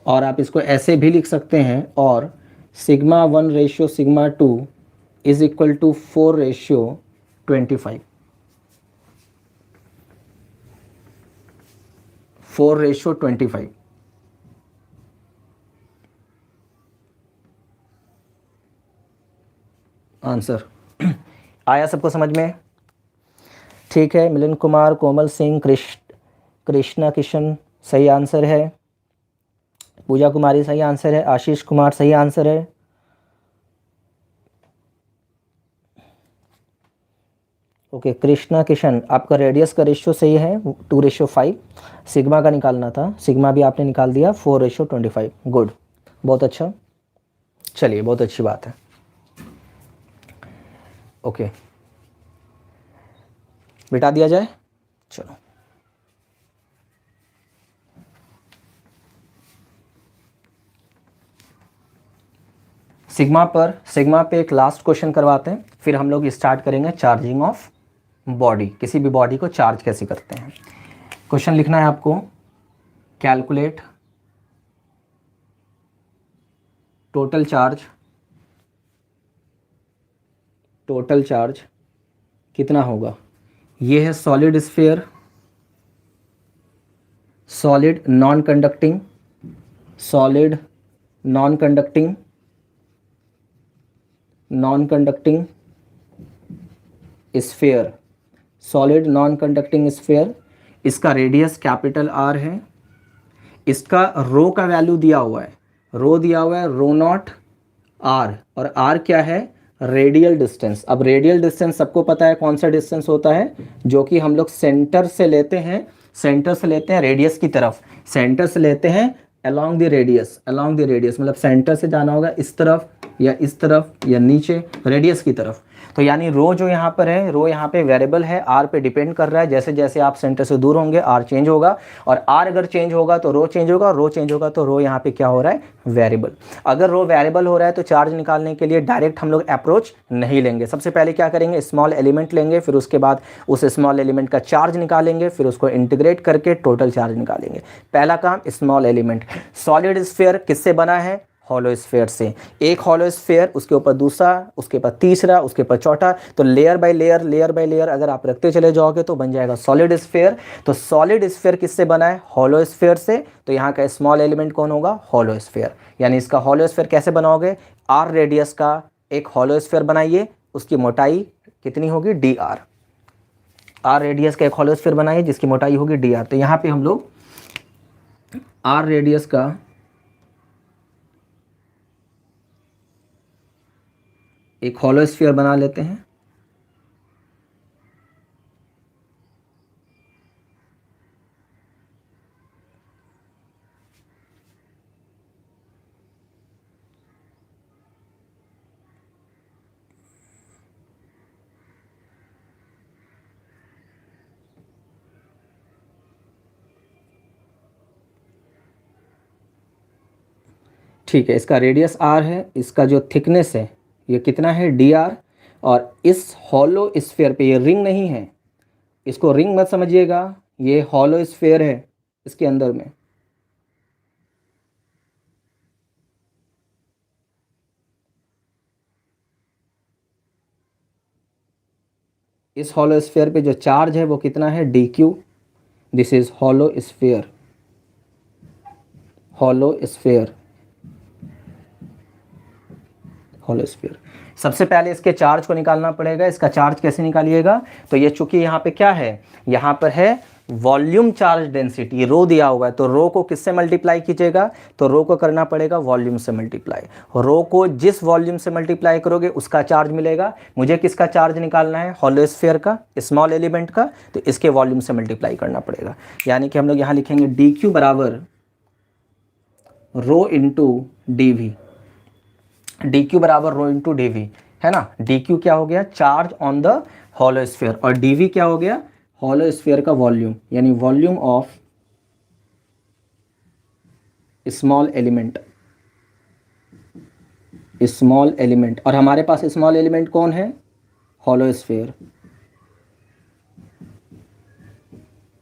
और आप इसको ऐसे भी लिख सकते हैं, और sigma 1 ratio sigma 2 is equal to 4:25, 4:25। Answer आया सबको समझ में, ठीक है। मिलिंद कुमार, कोमल सिंह, कृष्णा किशन सही आंसर है, पूजा कुमारी सही आंसर है, आशीष कुमार सही आंसर है। ओके कृष्णा किशन, आपका रेडियस का रेशियो सही है 2:5, सिग्मा का निकालना था, सिग्मा भी आपने निकाल दिया 4:25। गुड, बहुत अच्छा, चलिए बहुत अच्छी बात है। ओके बिठा दिया जाए, चलो। सिग्मा पे एक लास्ट क्वेश्चन करवाते हैं, फिर हम लोग स्टार्ट करेंगे चार्जिंग ऑफ बॉडी, किसी भी बॉडी को चार्ज कैसे करते हैं। क्वेश्चन लिखना है आपको, कैलकुलेट टोटल चार्ज कितना होगा। ये है solid sphere, solid non conducting sphere, solid non conducting sphere. इसका रेडियस कैपिटल R है, इसका रो का वैल्यू दिया हुआ है, रो नॉट R, और R क्या है, रेडियल डिस्टेंस। अब रेडियल डिस्टेंस सबको पता है कौन सा डिस्टेंस होता है, जो कि हम लोग सेंटर से लेते हैं रेडियस की तरफ, सेंटर से लेते हैं अलोंग द रेडियस, मतलब सेंटर से जाना होगा इस तरफ या नीचे रेडियस की तरफ। तो यानी रो जो यहाँ पर है, रो यहाँ पे वेरिएबल है, आर पे डिपेंड कर रहा है। जैसे जैसे आप सेंटर से दूर होंगे आर चेंज होगा, और आर अगर चेंज होगा तो रो चेंज होगा, रो चेंज होगा तो रो यहाँ पे क्या हो रहा है, वेरिएबल। अगर रो वेरिएबल हो रहा है तो चार्ज निकालने के लिए डायरेक्ट हम लोग अप्रोच नहीं लेंगे। सबसे पहले क्या करेंगे, स्मॉल एलिमेंट लेंगे, फिर उसके बाद उस स्मॉल एलिमेंट का चार्ज निकालेंगे, फिर उसको इंटीग्रेट करके टोटल चार्ज निकालेंगे। पहला काम स्मॉल एलिमेंट। सॉलिड स्फीयर किससे बना है, हॉलो स्फीयर से। एक हॉलो स्फीयर, उसके ऊपर दूसरा, उसके ऊपर तीसरा, उसके ऊपर चौथा, तो layer by layer, layer by layer अगर आप रखते चले जाओगे तो बन जाएगा सॉलिड स्फीयर। तो सॉलिड स्फीयर किससे बना है, हॉलो स्फीयर से। तो यहाँ का स्मॉल एलिमेंट कौन होगा, हॉलो स्फीयर। यानी इसका हॉलो स्फीयर कैसे बनाओगे, आर रेडियस का एक हॉलो स्फीयर बनाइए, उसकी मोटाई कितनी होगी, डी आर। आर रेडियस का एक हॉलो स्फीयर बनाइए जिसकी मोटाई होगी डी आर। तो यहाँ पे हम लोग आर रेडियस का एक हॉलो स्फीयर बना लेते हैं। ठीक है, इसका रेडियस आर है, इसका जो थिकनेस है ये कितना है, डी आर। और इस हॉलो स्फीयर पे, ये रिंग नहीं है, इसको रिंग मत समझिएगा, ये हॉलो स्फीयर है इसके अंदर में। इस हॉलो स्फीयर पे जो चार्ज है वो कितना है, D Q. This is hollow sphere, hollow sphere, hollow sphere. सबसे पहले इसके चार्ज को निकालना पड़ेगा। इसका चार्ज कैसे निकालिएगा, तो ये चूंकि यहाँ पे क्या है, यहाँ पर है वॉल्यूम चार्ज डेंसिटी, रो दिया हुआ है, तो रो को किससे मल्टीप्लाई कीजिएगा, तो रो को करना पड़ेगा वॉल्यूम से मल्टीप्लाई। रो को जिस वॉल्यूम से मल्टीप्लाई करोगे उसका चार्ज मिलेगा। मुझे किसका चार्ज निकालना है, हॉलो स्फीयर का, स्मॉल एलिमेंट का, तो इसके वॉल्यूम से मल्टीप्लाई करना पड़ेगा। यानी कि हम लोग यहाँ लिखेंगे डी क्यू बराबर rho into d v. D q बराबर रो इंटू डी वी है ना। डी क्यू क्या हो गया, charge on the hollow sphere, और डी वी क्या हो गया, हॉलो स्फीयर का वॉल्यूम, यानी volume of small element, small element. और हमारे पास स्मॉल एलिमेंट कौन है, हॉलो स्फीयर।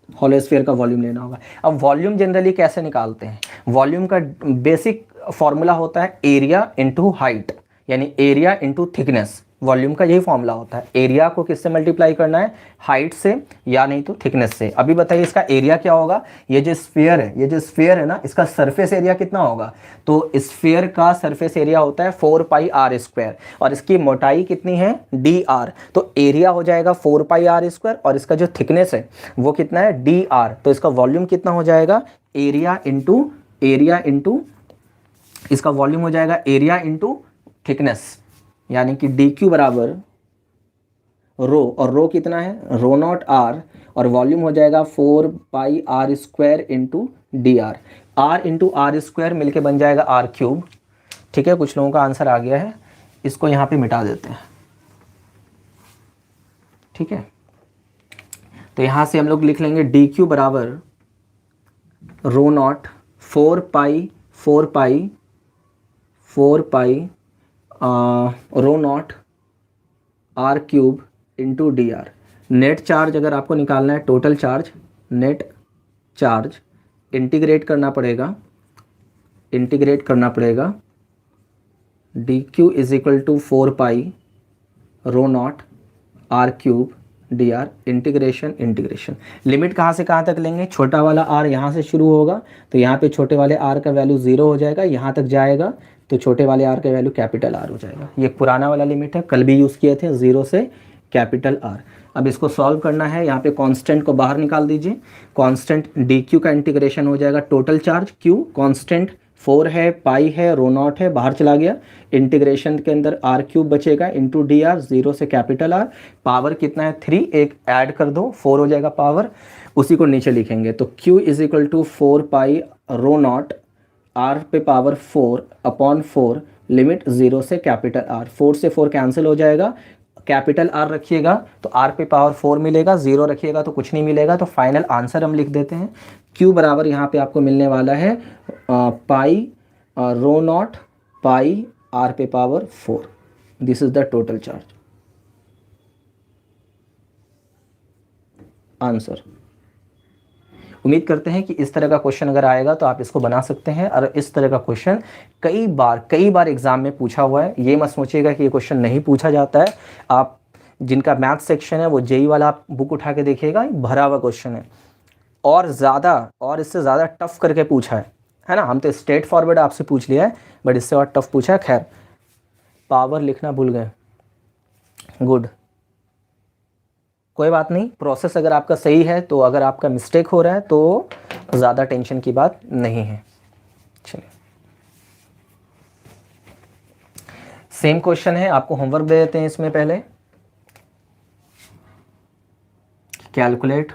हॉलो स्फीयर का वॉल्यूम लेना होगा। अब वॉल्यूम जनरली कैसे निकालते हैं, वॉल्यूम का बेसिक फॉर्मूला होता है एरिया इंटू हाइट, यानी एरिया इंटू थिकनेस। वॉल्यूम का यही फॉर्मूला होता है। एरिया को किससे मल्टीप्लाई करना है, हाइट से या नहीं तो थिकनेस से। अभी बताइए इसका एरिया क्या होगा, ये जो स्फीयर है, ये जो स्फीयर है ना, इसका सरफेस एरिया कितना होगा, तो स्फीयर का सरफेस एरिया होता है 4 पाई आर स्क्वायर, और इसकी मोटाई कितनी है, डी आर। तो एरिया हो जाएगा 4 पाई आर स्क्वायर, और इसका जो थिकनेस है वो कितना है, डी आर। तो इसका वॉल्यूम कितना हो जाएगा, एरिया इंटू इसका वॉल्यूम हो जाएगा एरिया इंटू थिकनेस, यानी कि डी क्यू बराबर रो, और रो कितना है, रो नॉट आर, और वॉल्यूम हो जाएगा 4 pi r square into d r. R into r square मिलके बन जाएगा आर क्यूब। ठीक है, कुछ लोगों का आंसर आ गया है, इसको यहाँ पे मिटा देते हैं। ठीक है, तो यहाँ से हम लोग लिख लेंगे डी क्यू बराबर rho naught 4 pi rho not r cube into d r. Net charge अगर आपको निकालना है, total charge, net charge integrate करना पड़ेगा d q is equal to 4 pi rho not r cube d r, integration. Limit कहाँ से कहाँ तक लेंगे, छोटा वाला आर यहाँ से शुरू होगा, तो यहाँ पे छोटे वाले आर का वैल्यू 0 हो जाएगा, यहाँ तक जाएगा तो छोटे वाले आर का वैल्यू कैपिटल आर हो जाएगा। ये पुराना वाला लिमिट है, कल भी यूज़ किए थे, 0 से कैपिटल आर। अब इसको सॉल्व करना है, यहाँ पे कांस्टेंट को बाहर निकाल दीजिए। कांस्टेंट डी क्यू का इंटीग्रेशन हो जाएगा टोटल चार्ज, क्यू कांस्टेंट 4 है, पाई है, रो नॉट है, बाहर चला गया, इंटीग्रेशन के अंदर आर क्यूब बचेगा इंटू डी आर, 0 से कैपिटल आर। पावर कितना है, 3, एक ऐड कर दो, 4 हो जाएगा पावर, उसी को नीचे लिखेंगे। तो Q is equal to 4 pi rho not r पे पावर 4 अपॉन 4, लिमिट 0 से कैपिटल आर। 4 से 4 कैंसिल हो जाएगा, कैपिटल आर रखिएगा तो आर पे पावर 4 मिलेगा, 0 रखिएगा तो कुछ नहीं मिलेगा। तो फाइनल आंसर हम लिख देते हैं, क्यू बराबर यहाँ पे आपको मिलने वाला है पाई रो नॉट पाई आर पे power 4। This is the total charge answer. उम्मीद करते हैं कि इस तरह का क्वेश्चन अगर आएगा तो आप इसको बना सकते हैं, और इस तरह का क्वेश्चन कई बार एग्जाम में पूछा हुआ है। ये मत सोचिएगा कि ये क्वेश्चन नहीं पूछा जाता है। आप जिनका मैथ सेक्शन है वो जेई वाला आप बुक उठा के देखिएगा, भरा हुआ क्वेश्चन है, और इससे ज़्यादा टफ करके पूछा है ना। हम तो स्ट्रेट फॉरवर्ड आपसे पूछ लिया है, बट इससे और टफ पूछा है। खैर, पावर लिखना भूल गए, गुड, कोई बात नहीं। प्रोसेस अगर आपका सही है तो, अगर आपका मिस्टेक हो रहा है तो ज़्यादा टेंशन की बात नहीं है। चलिए, सेम क्वेश्चन है, आपको होमवर्क दे देते हैं इसमें पहले। Calculate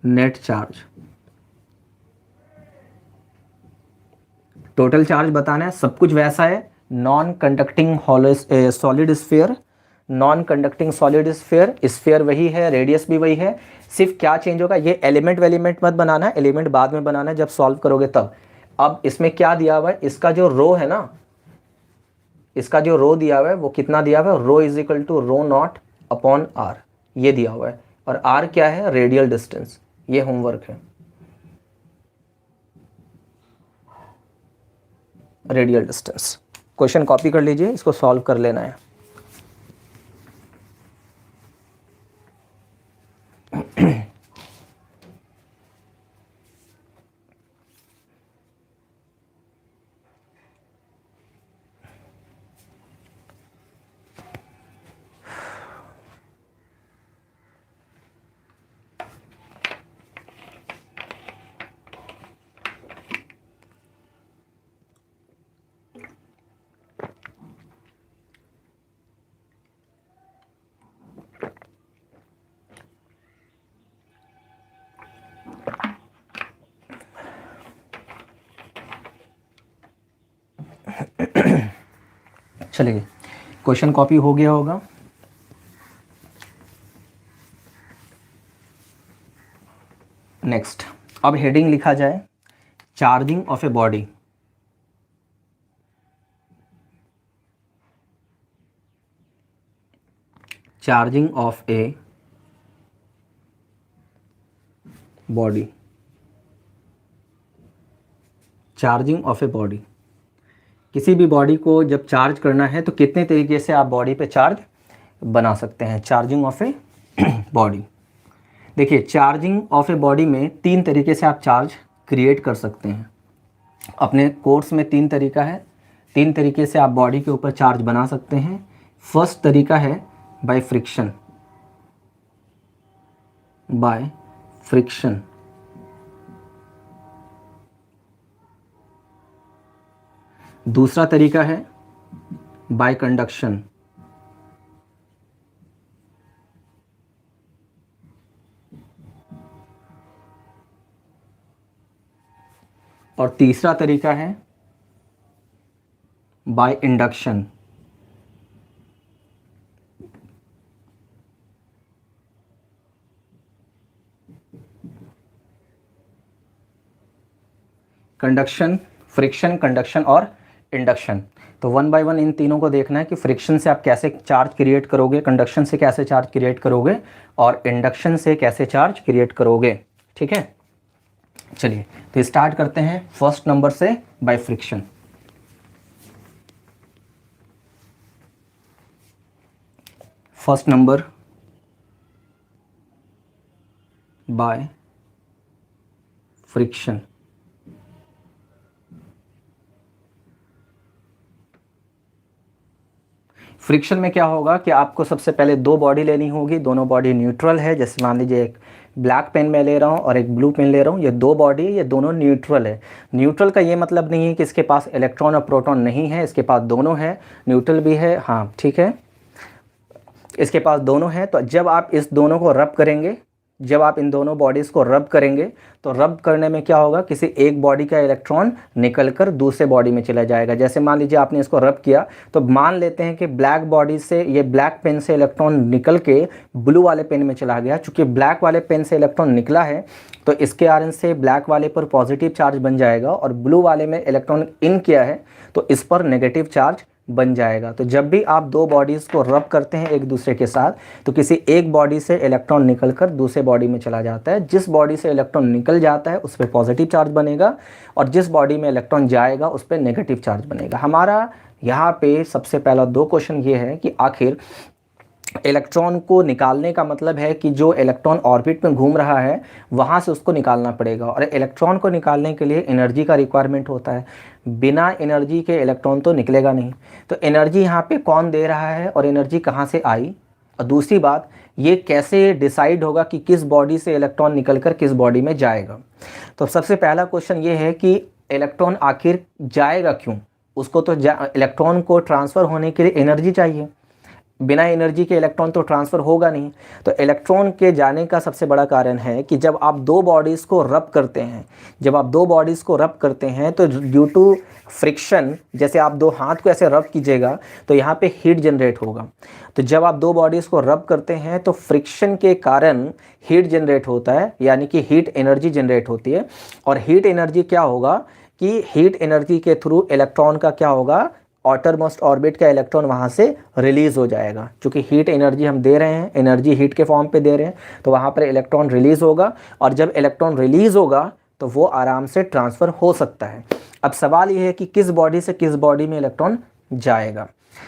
net charge, total charge बताना है, सब कुछ वैसा है। Non conducting solid sphere, non conducting solid sphere, sphere वही है, रेडियस भी वही है, सिर्फ क्या चेंज होगा, ये एलिमेंट वेलिमेंट मत बनाना है, एलिमेंट बाद में बनाना है जब सॉल्व करोगे तब। अब इसमें क्या दिया हुआ है, इसका जो रो है ना, इसका जो रो दिया हुआ है वो कितना दिया हुआ है, rho is equal to rho naught upon r, ये दिया हुआ है। और आर क्या है, रेडियल डिस्टेंस। ये होमवर्क है, रेडियल डिस्टेंस। क्वेश्चन कॉपी कर लीजिए, इसको सॉल्व कर लेना है। चलिए, क्वेश्चन कॉपी हो गया होगा। नेक्स्ट, अब हेडिंग लिखा जाए, charging of a body. Charging of a body, charging of a body. किसी भी बॉडी को जब चार्ज करना है तो कितने तरीके से आप बॉडी पे चार्ज बना सकते हैं। चार्जिंग ऑफ ए बॉडी, देखिए चार्जिंग ऑफ ए बॉडी में 3 तरीके से आप चार्ज क्रिएट कर सकते हैं। अपने कोर्स में 3 तरीका है, 3 तरीके से आप बॉडी के ऊपर चार्ज बना सकते हैं। फर्स्ट तरीका है बाय फ्रिक्शन, बाय फ्रिक्शन। दूसरा तरीका है बाय कंडक्शन, और तीसरा तरीका है by induction. Conduction, friction, conduction और इंडक्शन। तो 1 बाय 1 इन तीनों को देखना है कि फ्रिक्शन से आप कैसे चार्ज क्रिएट करोगे, कंडक्शन से कैसे चार्ज क्रिएट करोगे, और इंडक्शन से कैसे चार्ज क्रिएट करोगे। ठीक है, चलिए तो स्टार्ट करते हैं फर्स्ट नंबर से, by friction. First number by friction. Friction में क्या होगा कि आपको सबसे पहले 2 बॉडी लेनी होगी, दोनों बॉडी न्यूट्रल है। जैसे मान लीजिए एक ब्लैक पेन में ले रहा हूँ और एक ब्लू पेन ले रहा हूँ, ये 2 बॉडी है, ये दोनों न्यूट्रल है। न्यूट्रल का ये मतलब नहीं है कि इसके पास इलेक्ट्रॉन और प्रोटॉन नहीं है, इसके पास दोनों है, न्यूट्रल भी है, हाँ ठीक है, इसके पास दोनों है। तो जब आप इस दोनों को रब करेंगे जब आप इन दोनों बॉडीज़ को रब करेंगे तो रब करने में क्या होगा, किसी एक बॉडी का इलेक्ट्रॉन निकलकर दूसरे बॉडी में चला जाएगा। जैसे मान लीजिए आपने इसको रब किया, तो मान लेते हैं कि ब्लैक बॉडी से, ये ब्लैक पेन से इलेक्ट्रॉन निकल के ब्लू वाले पेन में चला गया। चूँकि ब्लैक वाले पेन से इलेक्ट्रॉन निकला है तो इसके कारण से ब्लैक वाले पर पॉजिटिव चार्ज बन जाएगा, और ब्लू वाले में इलेक्ट्रॉन इन किया है तो इस पर नेगेटिव चार्ज बन जाएगा। तो जब भी आप दो बॉडीज़ को रब करते हैं एक दूसरे के साथ, तो किसी एक बॉडी से इलेक्ट्रॉन निकलकर दूसरे बॉडी में चला जाता है। जिस बॉडी से इलेक्ट्रॉन निकल जाता है उस पर पॉजिटिव चार्ज बनेगा, और जिस बॉडी में इलेक्ट्रॉन जाएगा उस पर नेगेटिव चार्ज बनेगा। हमारा यहाँ पे सबसे पहला दो क्वेश्चन ये है कि आखिर इलेक्ट्रॉन को निकालने का मतलब है कि जो इलेक्ट्रॉन ऑर्बिट में घूम रहा है वहाँ से उसको निकालना पड़ेगा, और इलेक्ट्रॉन को निकालने के लिए एनर्जी का रिक्वायरमेंट होता है। बिना एनर्जी के इलेक्ट्रॉन तो निकलेगा नहीं। तो एनर्जी यहाँ पे कौन दे रहा है और एनर्जी कहाँ से आई, और दूसरी बात ये कैसे डिसाइड होगा कि किस बॉडी से इलेक्ट्रॉन निकलकर किस बॉडी में जाएगा। तो सबसे पहला क्वेश्चन ये है कि इलेक्ट्रॉन आखिर जाएगा क्यों। उसको तो इलेक्ट्रॉन को ट्रांसफ़र होने के लिए एनर्जी चाहिए, बिना एनर्जी के इलेक्ट्रॉन तो ट्रांसफ़र होगा नहीं। तो इलेक्ट्रॉन के जाने का सबसे बड़ा कारण है कि जब आप दो बॉडीज़ को रब करते हैं, जब आप दो बॉडीज़ को रब करते हैं तो ड्यू टू फ्रिक्शन, जैसे आप दो हाथ को ऐसे रब कीजिएगा तो यहाँ पे हीट जनरेट होगा। तो जब आप दो बॉडीज़ को रब करते हैं तो फ्रिक्शन के कारण हीट जनरेट होता है, यानी कि हीट एनर्जी जनरेट होती है। और हीट एनर्जी क्या होगा कि हीट एनर्जी के थ्रू इलेक्ट्रॉन का क्या होगा, आउटर मोस्ट ऑर्बिट का इलेक्ट्रॉन वहाँ से रिलीज़ हो जाएगा। क्योंकि हीट एनर्जी हम दे रहे हैं, एनर्जी हीट के फॉर्म पे दे रहे हैं, तो वहाँ पर इलेक्ट्रॉन रिलीज़ होगा, और जब इलेक्ट्रॉन रिलीज़ होगा तो वो आराम से ट्रांसफ़र हो सकता है। अब सवाल ये है कि किस बॉडी से किस बॉडी में इलेक्ट्रॉन जाएगा।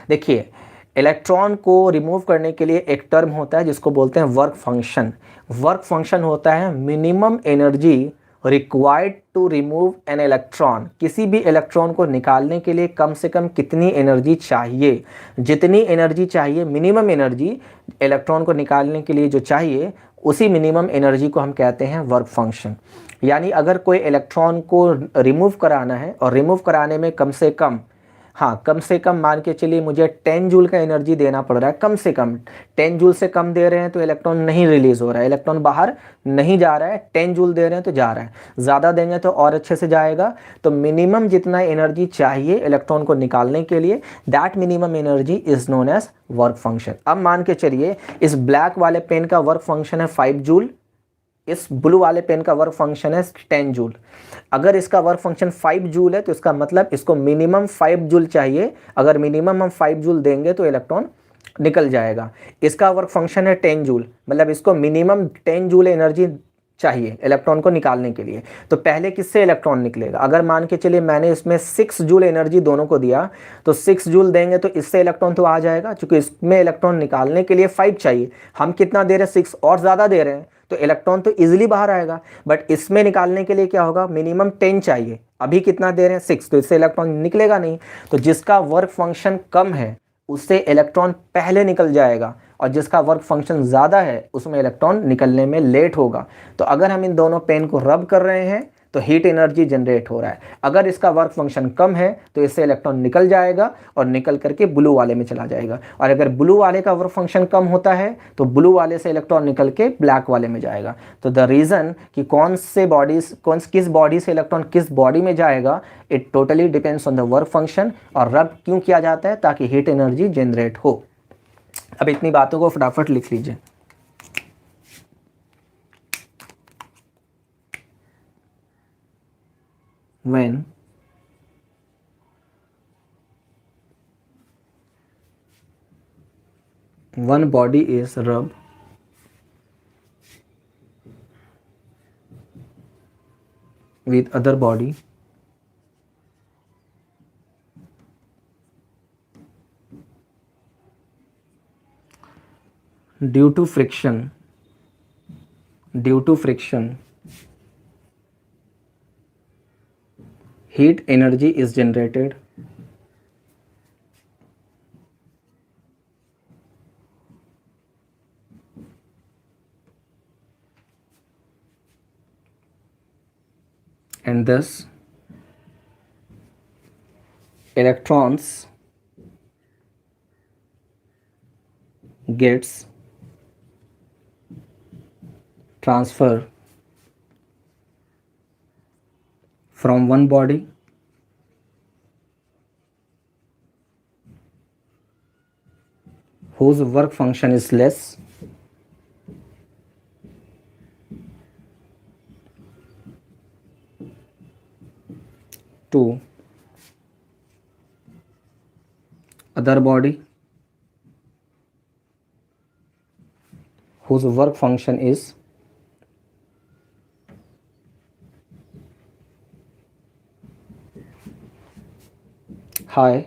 देखिए, इलेक्ट्रॉन को रिमूव करने के लिए एक टर्म होता है जिसको बोलते हैं वर्क फंक्शन। वर्क फंक्शन होता है minimum energy required to remove an electron. किसी भी इलेक्ट्रॉन को निकालने के लिए कम से कम कितनी एनर्जी चाहिए, जितनी एनर्जी चाहिए, मिनिमम एनर्जी इलेक्ट्रॉन को निकालने के लिए जो चाहिए, उसी मिनिमम एनर्जी को हम कहते हैं वर्क फंक्शन। यानी अगर कोई इलेक्ट्रॉन को रिमूव कराना है और रिमूव कराने में कम से कम, हाँ कम से कम मान के चलिए मुझे 10 जूल का एनर्जी देना पड़ रहा है, कम से कम 10 जूल से कम दे रहे हैं तो इलेक्ट्रॉन नहीं रिलीज़ हो रहा है, इलेक्ट्रॉन बाहर नहीं जा रहा है। 10 जूल दे रहे हैं तो जा रहा है, ज़्यादा देंगे तो और अच्छे से जाएगा। तो मिनिमम जितना एनर्जी चाहिए इलेक्ट्रॉन को निकालने के लिए, that minimum energy is known as work function. अब मान के चलिए इस ब्लैक वाले पेन का वर्क फंक्शन है 5 जूल, इस ब्लू वाले पेन का वर्क फंक्शन है 10 जूल। अगर इसका वर्क फंक्शन 5 जूल है तो इसका मतलब इसको मिनिमम 5 जूल चाहिए। अगर मिनिमम हम 5 जूल देंगे तो इलेक्ट्रॉन निकल जाएगा। इसका वर्क फंक्शन है 10 जूल, मतलब इसको मिनिमम 10 जूल एनर्जी चाहिए इलेक्ट्रॉन को निकालने के लिए। तो पहले किससे इलेक्ट्रॉन निकलेगा, अगर मान के चलिए मैंने इसमें 6 जूल एनर्जी दोनों को दिया तो 6 जूल देंगे तो इससे इलेक्ट्रॉन तो आ जाएगा। क्योंकि इसमें इलेक्ट्रॉन निकालने के लिए 5 चाहिए, हम कितना दे रहे हैं 6 और ज़्यादा दे रहे हैं, तो इलेक्ट्रॉन तो इजीली बाहर आएगा। बट इसमें निकालने के लिए क्या होगा, मिनिमम 10 चाहिए, अभी कितना दे रहे हैं 6, तो इससे इलेक्ट्रॉन निकलेगा नहीं। तो जिसका वर्क फंक्शन कम है उससे इलेक्ट्रॉन पहले निकल जाएगा, और जिसका वर्क फंक्शन ज़्यादा है उसमें इलेक्ट्रॉन निकलने में लेट होगा। तो अगर हम इन दोनों पेन को रब कर रहे हैं तो हीट एनर्जी जनरेट हो रहा है। अगर इसका वर्क फंक्शन कम है तो इससे इलेक्ट्रॉन निकल जाएगा और निकल करके ब्लू वाले में चला जाएगा। और अगर ब्लू वाले का वर्क फंक्शन कम होता है तो ब्लू वाले से इलेक्ट्रॉन निकल के ब्लैक वाले में जाएगा। तो द रीज़न कि किस बॉडी से इलेक्ट्रॉन किस बॉडी में जाएगा, it totally depends on the work function. और रब क्यों किया जाता है, ताकि हीट एनर्जी जनरेट हो। अब इतनी बातों को फटाफट लिख लीजिए। When one body is rubbed with other body, due to friction, heat energy is generated and thus electrons gets transfer from one body whose work function is less to other body whose work function is high.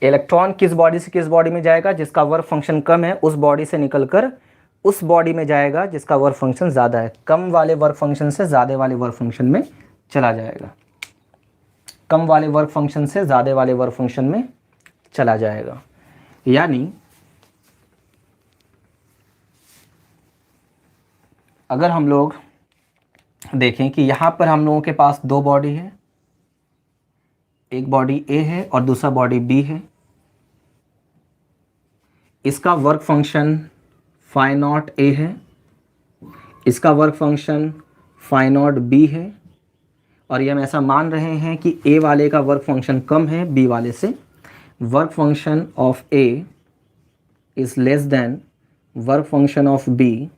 Electron किस body से किस body में जाएगा? जिसका work function कम है उस body से निकलकर उस बॉडी में जाएगा जिसका वर्क फंक्शन ज़्यादा है। कम वाले वर्क फंक्शन से ज़्यादा वाले वर्क फंक्शन में चला जाएगा। कम वाले वर्क फंक्शन से ज़्यादा वाले वर्क फंक्शन में चला जाएगा। यानी अगर हम लोग देखें कि यहाँ पर हम लोगों के पास दो बॉडी है, एक बॉडी ए है और दूसरा बॉडी बी है। इसका work function phi not A है, इसका work function phi not B है, और ये हम ऐसा मान रहे हैं कि ए वाले का वर्क फंक्शन कम है बी वाले से। Work function of A is less than work function of B.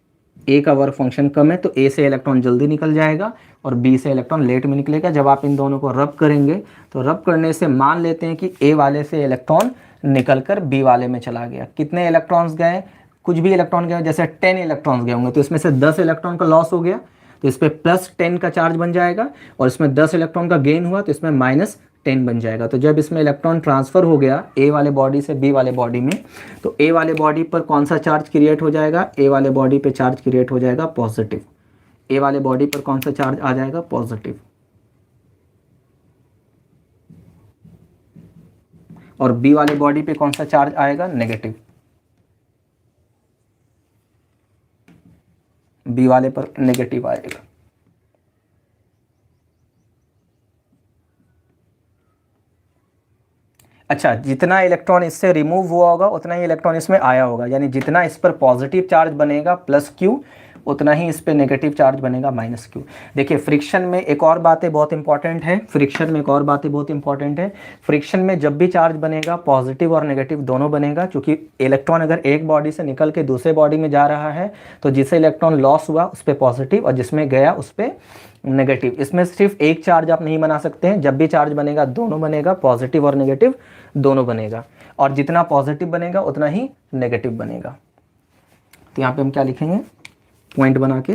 A का वर्क फंक्शन कम है तो ए से इलेक्ट्रॉन जल्दी निकल जाएगा और बी से इलेक्ट्रॉन लेट में निकलेगा। जब आप इन दोनों को रब करेंगे तो रब करने से मान लेते हैं कि ए वाले से इलेक्ट्रॉन निकलकर बी वाले में चला गया। कितने इलेक्ट्रॉन्स गए? कुछ भी इलेक्ट्रॉन गए, जैसे 10 इलेक्ट्रॉन्स गए होंगे तो इसमें से 10 इलेक्ट्रॉन का लॉस हो गया तो इस पर +10 का चार्ज बन जाएगा, और इसमें 10 इलेक्ट्रॉन का गेन हुआ तो इसमें -10 बन जाएगा। तो जब इसमें इलेक्ट्रॉन ट्रांसफ़र हो गया ए वाले बॉडी से बी वाले बॉडी में, तो ए वाले बॉडी पर कौन सा चार्ज क्रिएट हो जाएगा? ए वाले बॉडी पे चार्ज क्रिएट हो जाएगा पॉजिटिव। ए वाले बॉडी पर कौन सा चार्ज आ जाएगा? पॉजिटिव। और बी वाले बॉडी पे कौन सा चार्ज आएगा? नेगेटिव। बी वाले पर नेगेटिव आएगा। अच्छा, जितना इलेक्ट्रॉन इससे रिमूव हुआ होगा उतना ही इलेक्ट्रॉन इसमें आया होगा, यानी जितना इस पर पॉजिटिव चार्ज बनेगा +Q उतना ही इस पर नेगेटिव चार्ज बनेगा -Q। देखिए फ्रिक्शन में एक और बातें बहुत इंपॉर्टेंट है, फ्रिक्शन में जब भी चार्ज बनेगा पॉजिटिव और नेगेटिव दोनों बनेगा, क्योंकि इलेक्ट्रॉन अगर एक बॉडी से निकल के दूसरे बॉडी में जा रहा है तो जिसे इलेक्ट्रॉन लॉस हुआ उस पर पॉजिटिव और जिसमें गया उस पर नेगेटिव। इसमें सिर्फ एक चार्ज आप नहीं बना सकते हैं, जब भी चार्ज बनेगा दोनों बनेगा, पॉजिटिव और नेगेटिव दोनों बनेगा, और जितना पॉजिटिव बनेगा उतना ही नेगेटिव बनेगा। तो यहाँ पे हम क्या लिखेंगे पॉइंट बना के?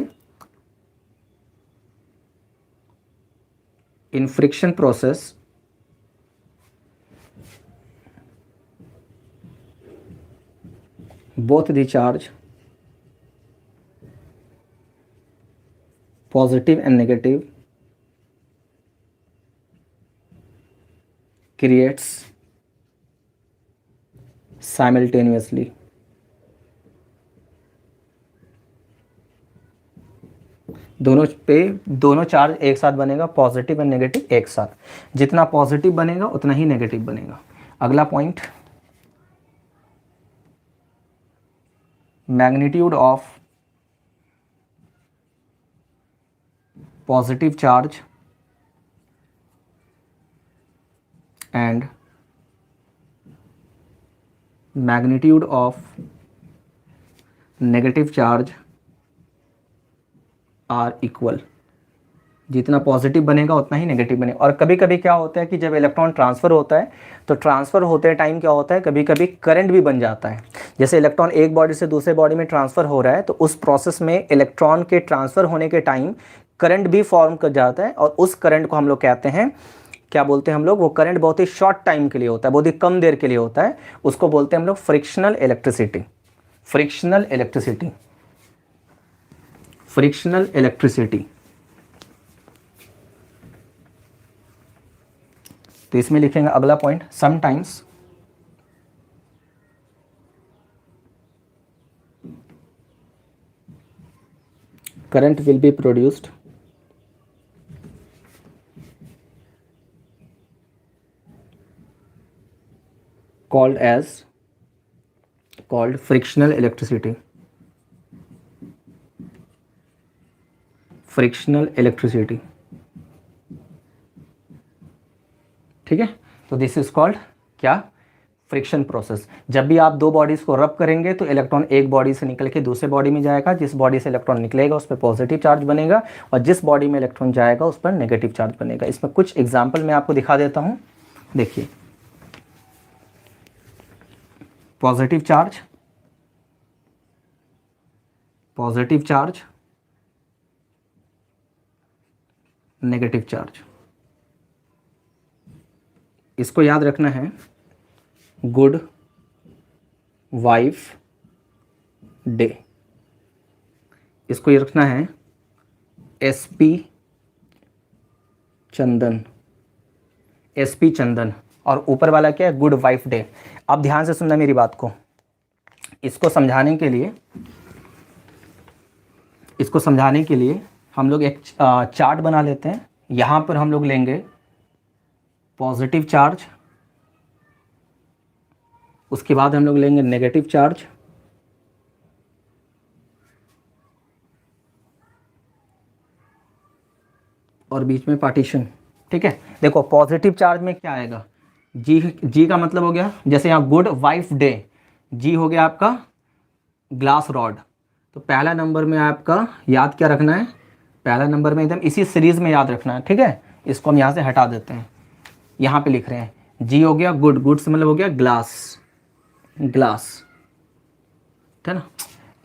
इन friction process both the charge positive and negative creates simultaneously। दोनों चार्ज एक साथ बनेगा, पॉजिटिव एंड नेगेटिव एक साथ। जितना पॉजिटिव बनेगा उतना ही नेगेटिव बनेगा। अगला point, magnitude of positive charge and magnitude of negative charge are equal. जितना पॉजिटिव बनेगा उतना ही नेगेटिव बनेगा। और कभी कभी क्या होता है कि जब इलेक्ट्रॉन ट्रांसफ़र होता है तो ट्रांसफ़र होते टाइम क्या होता है, कभी कभी करंट भी बन जाता है। जैसे इलेक्ट्रॉन एक बॉडी से दूसरे बॉडी में ट्रांसफ़र हो रहा है तो उस प्रोसेस में इलेक्ट्रॉन के ट्रांसफ़र होने के टाइम करंट भी फॉर्म कर जाता है, और उस करंट को हम लोग कहते हैं, क्या बोलते हैं हम लोग, वो करंट बहुत ही शॉर्ट टाइम के लिए होता है, बहुत ही कम देर के लिए होता है, उसको बोलते हैं हम लोग frictional electricity. Frictional electricity, frictional electricity. तो इसमें लिखेंगे अगला point, sometimes current will be produced called as called frictional electricity. Frictional electricity, ठीक है। तो दिस इज कॉल्ड क्या, फ्रिक्शन प्रोसेस। जब भी आप दो बॉडीज को रब करेंगे तो इलेक्ट्रॉन एक बॉडी से निकल के दूसरे बॉडी में जाएगा, जिस बॉडी से इलेक्ट्रॉन निकलेगा उस पर पॉजिटिव चार्ज बनेगा और जिस बॉडी में इलेक्ट्रॉन जाएगा उस पर नेगेटिव चार्ज बनेगा। इसमें कुछ एग्जाम्पल मैं आपको दिखा देता हूं। देखिए, positive charge, positive charge, negative charge, इसको याद रखना है। गुड वाइफ डे, इसको ये रखना है एसपी चंदन, एसपी चंदन। और ऊपर वाला क्या है, गुड वाइफ डे। अब ध्यान से सुनना मेरी बात को। इसको समझाने के लिए, इसको समझाने के लिए हम लोग एक चार्ट बना लेते हैं। यहाँ पर हम लोग लेंगे पॉजिटिव चार्ज, उसके बाद हम लोग लेंगे नेगेटिव चार्ज, और बीच में पार्टीशन, ठीक है। देखो पॉजिटिव चार्ज में क्या आएगा, जी, जी का मतलब हो गया, जैसे यहाँ गुड वाइफ डे, जी हो गया आपका ग्लास रॉड। तो पहला नंबर में आपका याद क्या रखना है, पहला नंबर में एकदम इसी सीरीज में याद रखना है, ठीक है। इसको हम यहाँ से हटा देते हैं, यहाँ पे लिख रहे हैं जी हो गया गुड, गुड से मतलब हो गया ग्लास, ग्लास, ठीक है ना।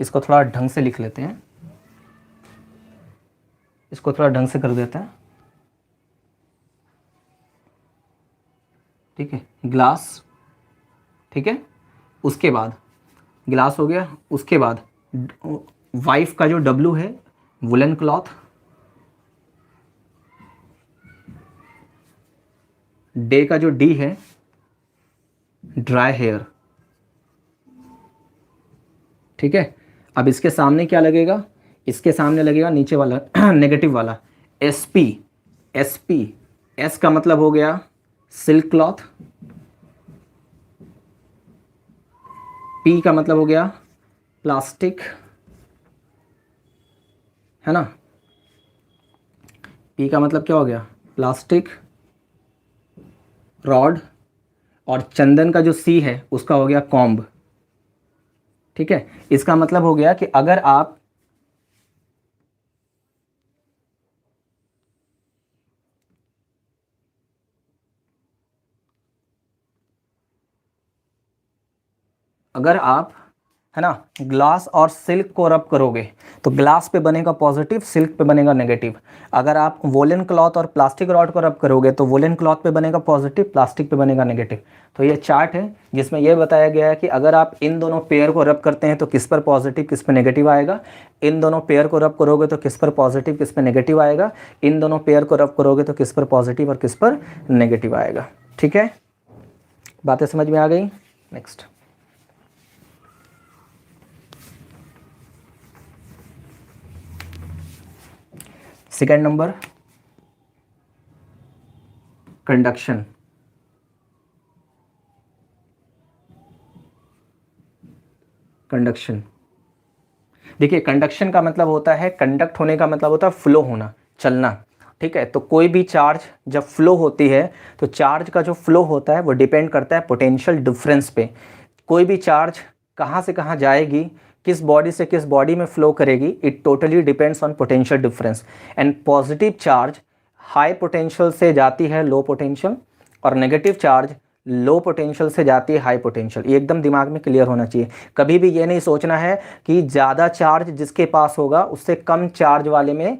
इसको थोड़ा ढंग से लिख लेते हैं, इसको थोड़ा ढंग से कर देते हैं, ठीक है, ग्लास, ठीक है। उसके बाद ग्लास हो गया, उसके बाद वाइफ का जो डब्लू है वुलन क्लॉथ, डे का जो डी है ड्राई हेयर, ठीक है। अब इसके सामने क्या लगेगा, इसके सामने लगेगा नीचे वाला नेगेटिव वाला एसपी, एसपी, एस का मतलब हो गया सिल्क क्लॉथ, पी का मतलब हो गया प्लास्टिक, है ना। पी का मतलब क्या हो गया, प्लास्टिक, रॉड, और चंदन का जो सी है उसका हो गया कॉम्ब, ठीक है। इसका मतलब हो गया कि अगर आप है ना ग्लास और सिल्क को रब करोगे तो ग्लास पे बनेगा पॉजिटिव, सिल्क पे बनेगा नेगेटिव। अगर आप वोलन क्लॉथ और प्लास्टिक रॉड को रब करोगे तो वोलन क्लॉथ पे बनेगा पॉजिटिव, प्लास्टिक पे बनेगा नेगेटिव। तो ये चार्ट है जिसमें यह बताया गया है कि अगर आप इन दोनों पेयर को रब करते हैं तो किस पर पॉजिटिव किस पर नेगेटिव आएगा, इन दोनों पेयर को रब करोगे तो किस पर पॉजिटिव किस पर नेगेटिव आएगा, इन दोनों पेयर को रब करोगे तो किस पर पॉजिटिव और किस पर नेगेटिव आएगा, ठीक है। बातें समझ में आ गई। Next, second number, conduction. Conduction, देखिए कंडक्शन का मतलब होता है, कंडक्ट होने का मतलब होता है फ्लो होना, चलना, ठीक है। तो कोई भी चार्ज जब फ्लो होती है तो चार्ज का जो फ्लो होता है वो डिपेंड करता है पोटेंशियल डिफरेंस पे। कोई भी चार्ज कहाँ से कहाँ जाएगी, किस बॉडी से किस बॉडी में फ्लो करेगी, it totally depends on potential difference. And positive charge high potential से जाती है लो पोटेंशियल और नेगेटिव चार्ज लो पोटेंशियल से जाती है हाई पोटेंशियल। ये एकदम दिमाग में क्लियर होना चाहिए। कभी भी ये नहीं सोचना है कि ज़्यादा चार्ज जिसके पास होगा उससे कम चार्ज वाले में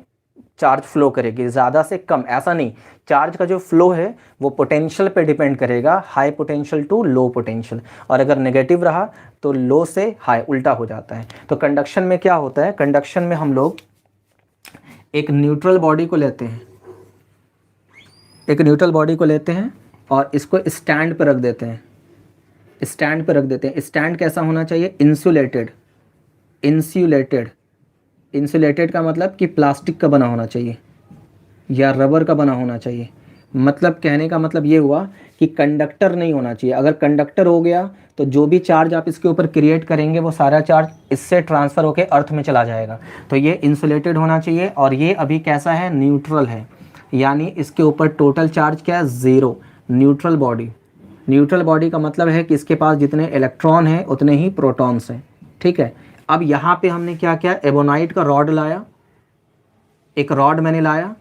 चार्ज फ्लो करेगी, ज़्यादा से कम, ऐसा नहीं। चार्ज का जो फ्लो है वो पोटेंशियल पे डिपेंड करेगा, high potential to low potential, और अगर नेगेटिव रहा तो लो से हाई, उल्टा हो जाता है। तो कंडक्शन में क्या होता है, कंडक्शन में हम लोग एक न्यूट्रल बॉडी को लेते हैं, एक न्यूट्रल बॉडी को लेते हैं और इसको स्टैंड पर रख देते हैं, स्टैंड पर रख देते हैं। स्टैंड कैसा होना चाहिए, इंसुलेटेड, इंसुलेटेड, इंसुलेटेड का मतलब कि प्लास्टिक का बना होना चाहिए या रबर का बना होना चाहिए। मतलब कहने का मतलब ये हुआ कि कंडक्टर नहीं होना चाहिए। अगर कंडक्टर हो गया तो जो भी चार्ज आप इसके ऊपर क्रिएट करेंगे वो सारा चार्ज इससे ट्रांसफ़र होकर अर्थ में चला जाएगा। तो ये इंसुलेटेड होना चाहिए, और ये अभी कैसा है, न्यूट्रल है, यानी इसके ऊपर टोटल चार्ज क्या है, zero, neutral body. Neutral body का मतलब है कि इसके पास जितने इलेक्ट्रॉन हैं उतने ही प्रोटॉन्स हैं, ठीक है। अब यहाँ पे हमने क्या किया, एबोनाइट का रॉड लाया, एक रॉड मैंने लाया,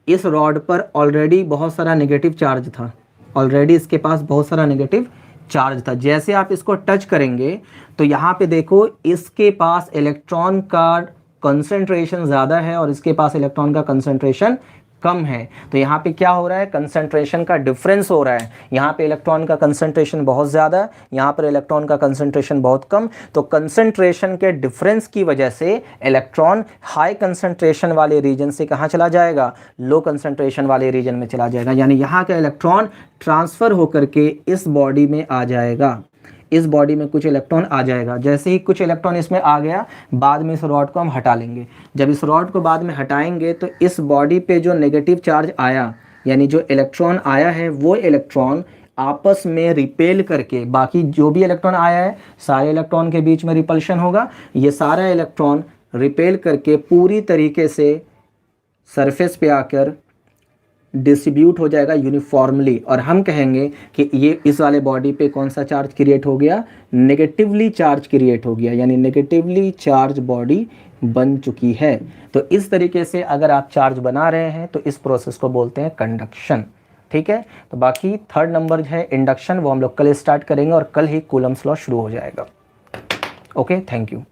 इस रॉड पर ऑलरेडी बहुत सारा नेगेटिव चार्ज था, ऑलरेडी इसके पास बहुत सारा नेगेटिव चार्ज था। जैसे आप इसको टच करेंगे तो यहाँ पे देखो इसके पास इलेक्ट्रॉन का कंसंट्रेशन ज़्यादा है और इसके पास इलेक्ट्रॉन का कंसंट्रेशन कम है। तो यहाँ पे क्या हो रहा है, कंसंट्रेशन का डिफरेंस हो रहा है। यहाँ पे इलेक्ट्रॉन का कंसंट्रेशन बहुत ज़्यादा है, यहाँ पर इलेक्ट्रॉन का कंसंट्रेशन बहुत कम। तो कंसंट्रेशन के डिफरेंस की वजह से इलेक्ट्रॉन हाई कंसंट्रेशन वाले रीजन से कहाँ चला जाएगा, लो कंसंट्रेशन वाले रीजन में चला जाएगा। यानी यहाँ का इलेक्ट्रॉन ट्रांसफ़र होकर के इस बॉडी में आ जाएगा, इस बॉडी में कुछ इलेक्ट्रॉन आ जाएगा। जैसे ही कुछ इलेक्ट्रॉन इसमें आ गया, बाद में इस रॉड को हम हटा लेंगे। जब इस रॉड को बाद में हटाएंगे तो इस बॉडी पे जो नेगेटिव चार्ज आया, यानी जो इलेक्ट्रॉन आया है, वो इलेक्ट्रॉन आपस में रिपेल करके, बाकी जो भी इलेक्ट्रॉन आया है सारे इलेक्ट्रॉन के बीच में रिपल्शन होगा, ये सारा इलेक्ट्रॉन रिपेल करके पूरी तरीके से सरफेस पे आकर डिस्ट्रीब्यूट हो जाएगा यूनिफॉर्मली, और हम कहेंगे कि ये इस वाले बॉडी पे कौन सा चार्ज क्रिएट हो गया, नेगेटिवली चार्ज क्रिएट हो गया, यानी नेगेटिवली चार्ज बॉडी बन चुकी है। तो इस तरीके से अगर आप चार्ज बना रहे हैं तो इस प्रोसेस को बोलते हैं कंडक्शन, ठीक है। तो बाकी थर्ड नंबर है इंडक्शन, वो हम लोग कल स्टार्ट करेंगे और कल ही कूलम्स लॉ शुरू हो जाएगा। Okay, thank you.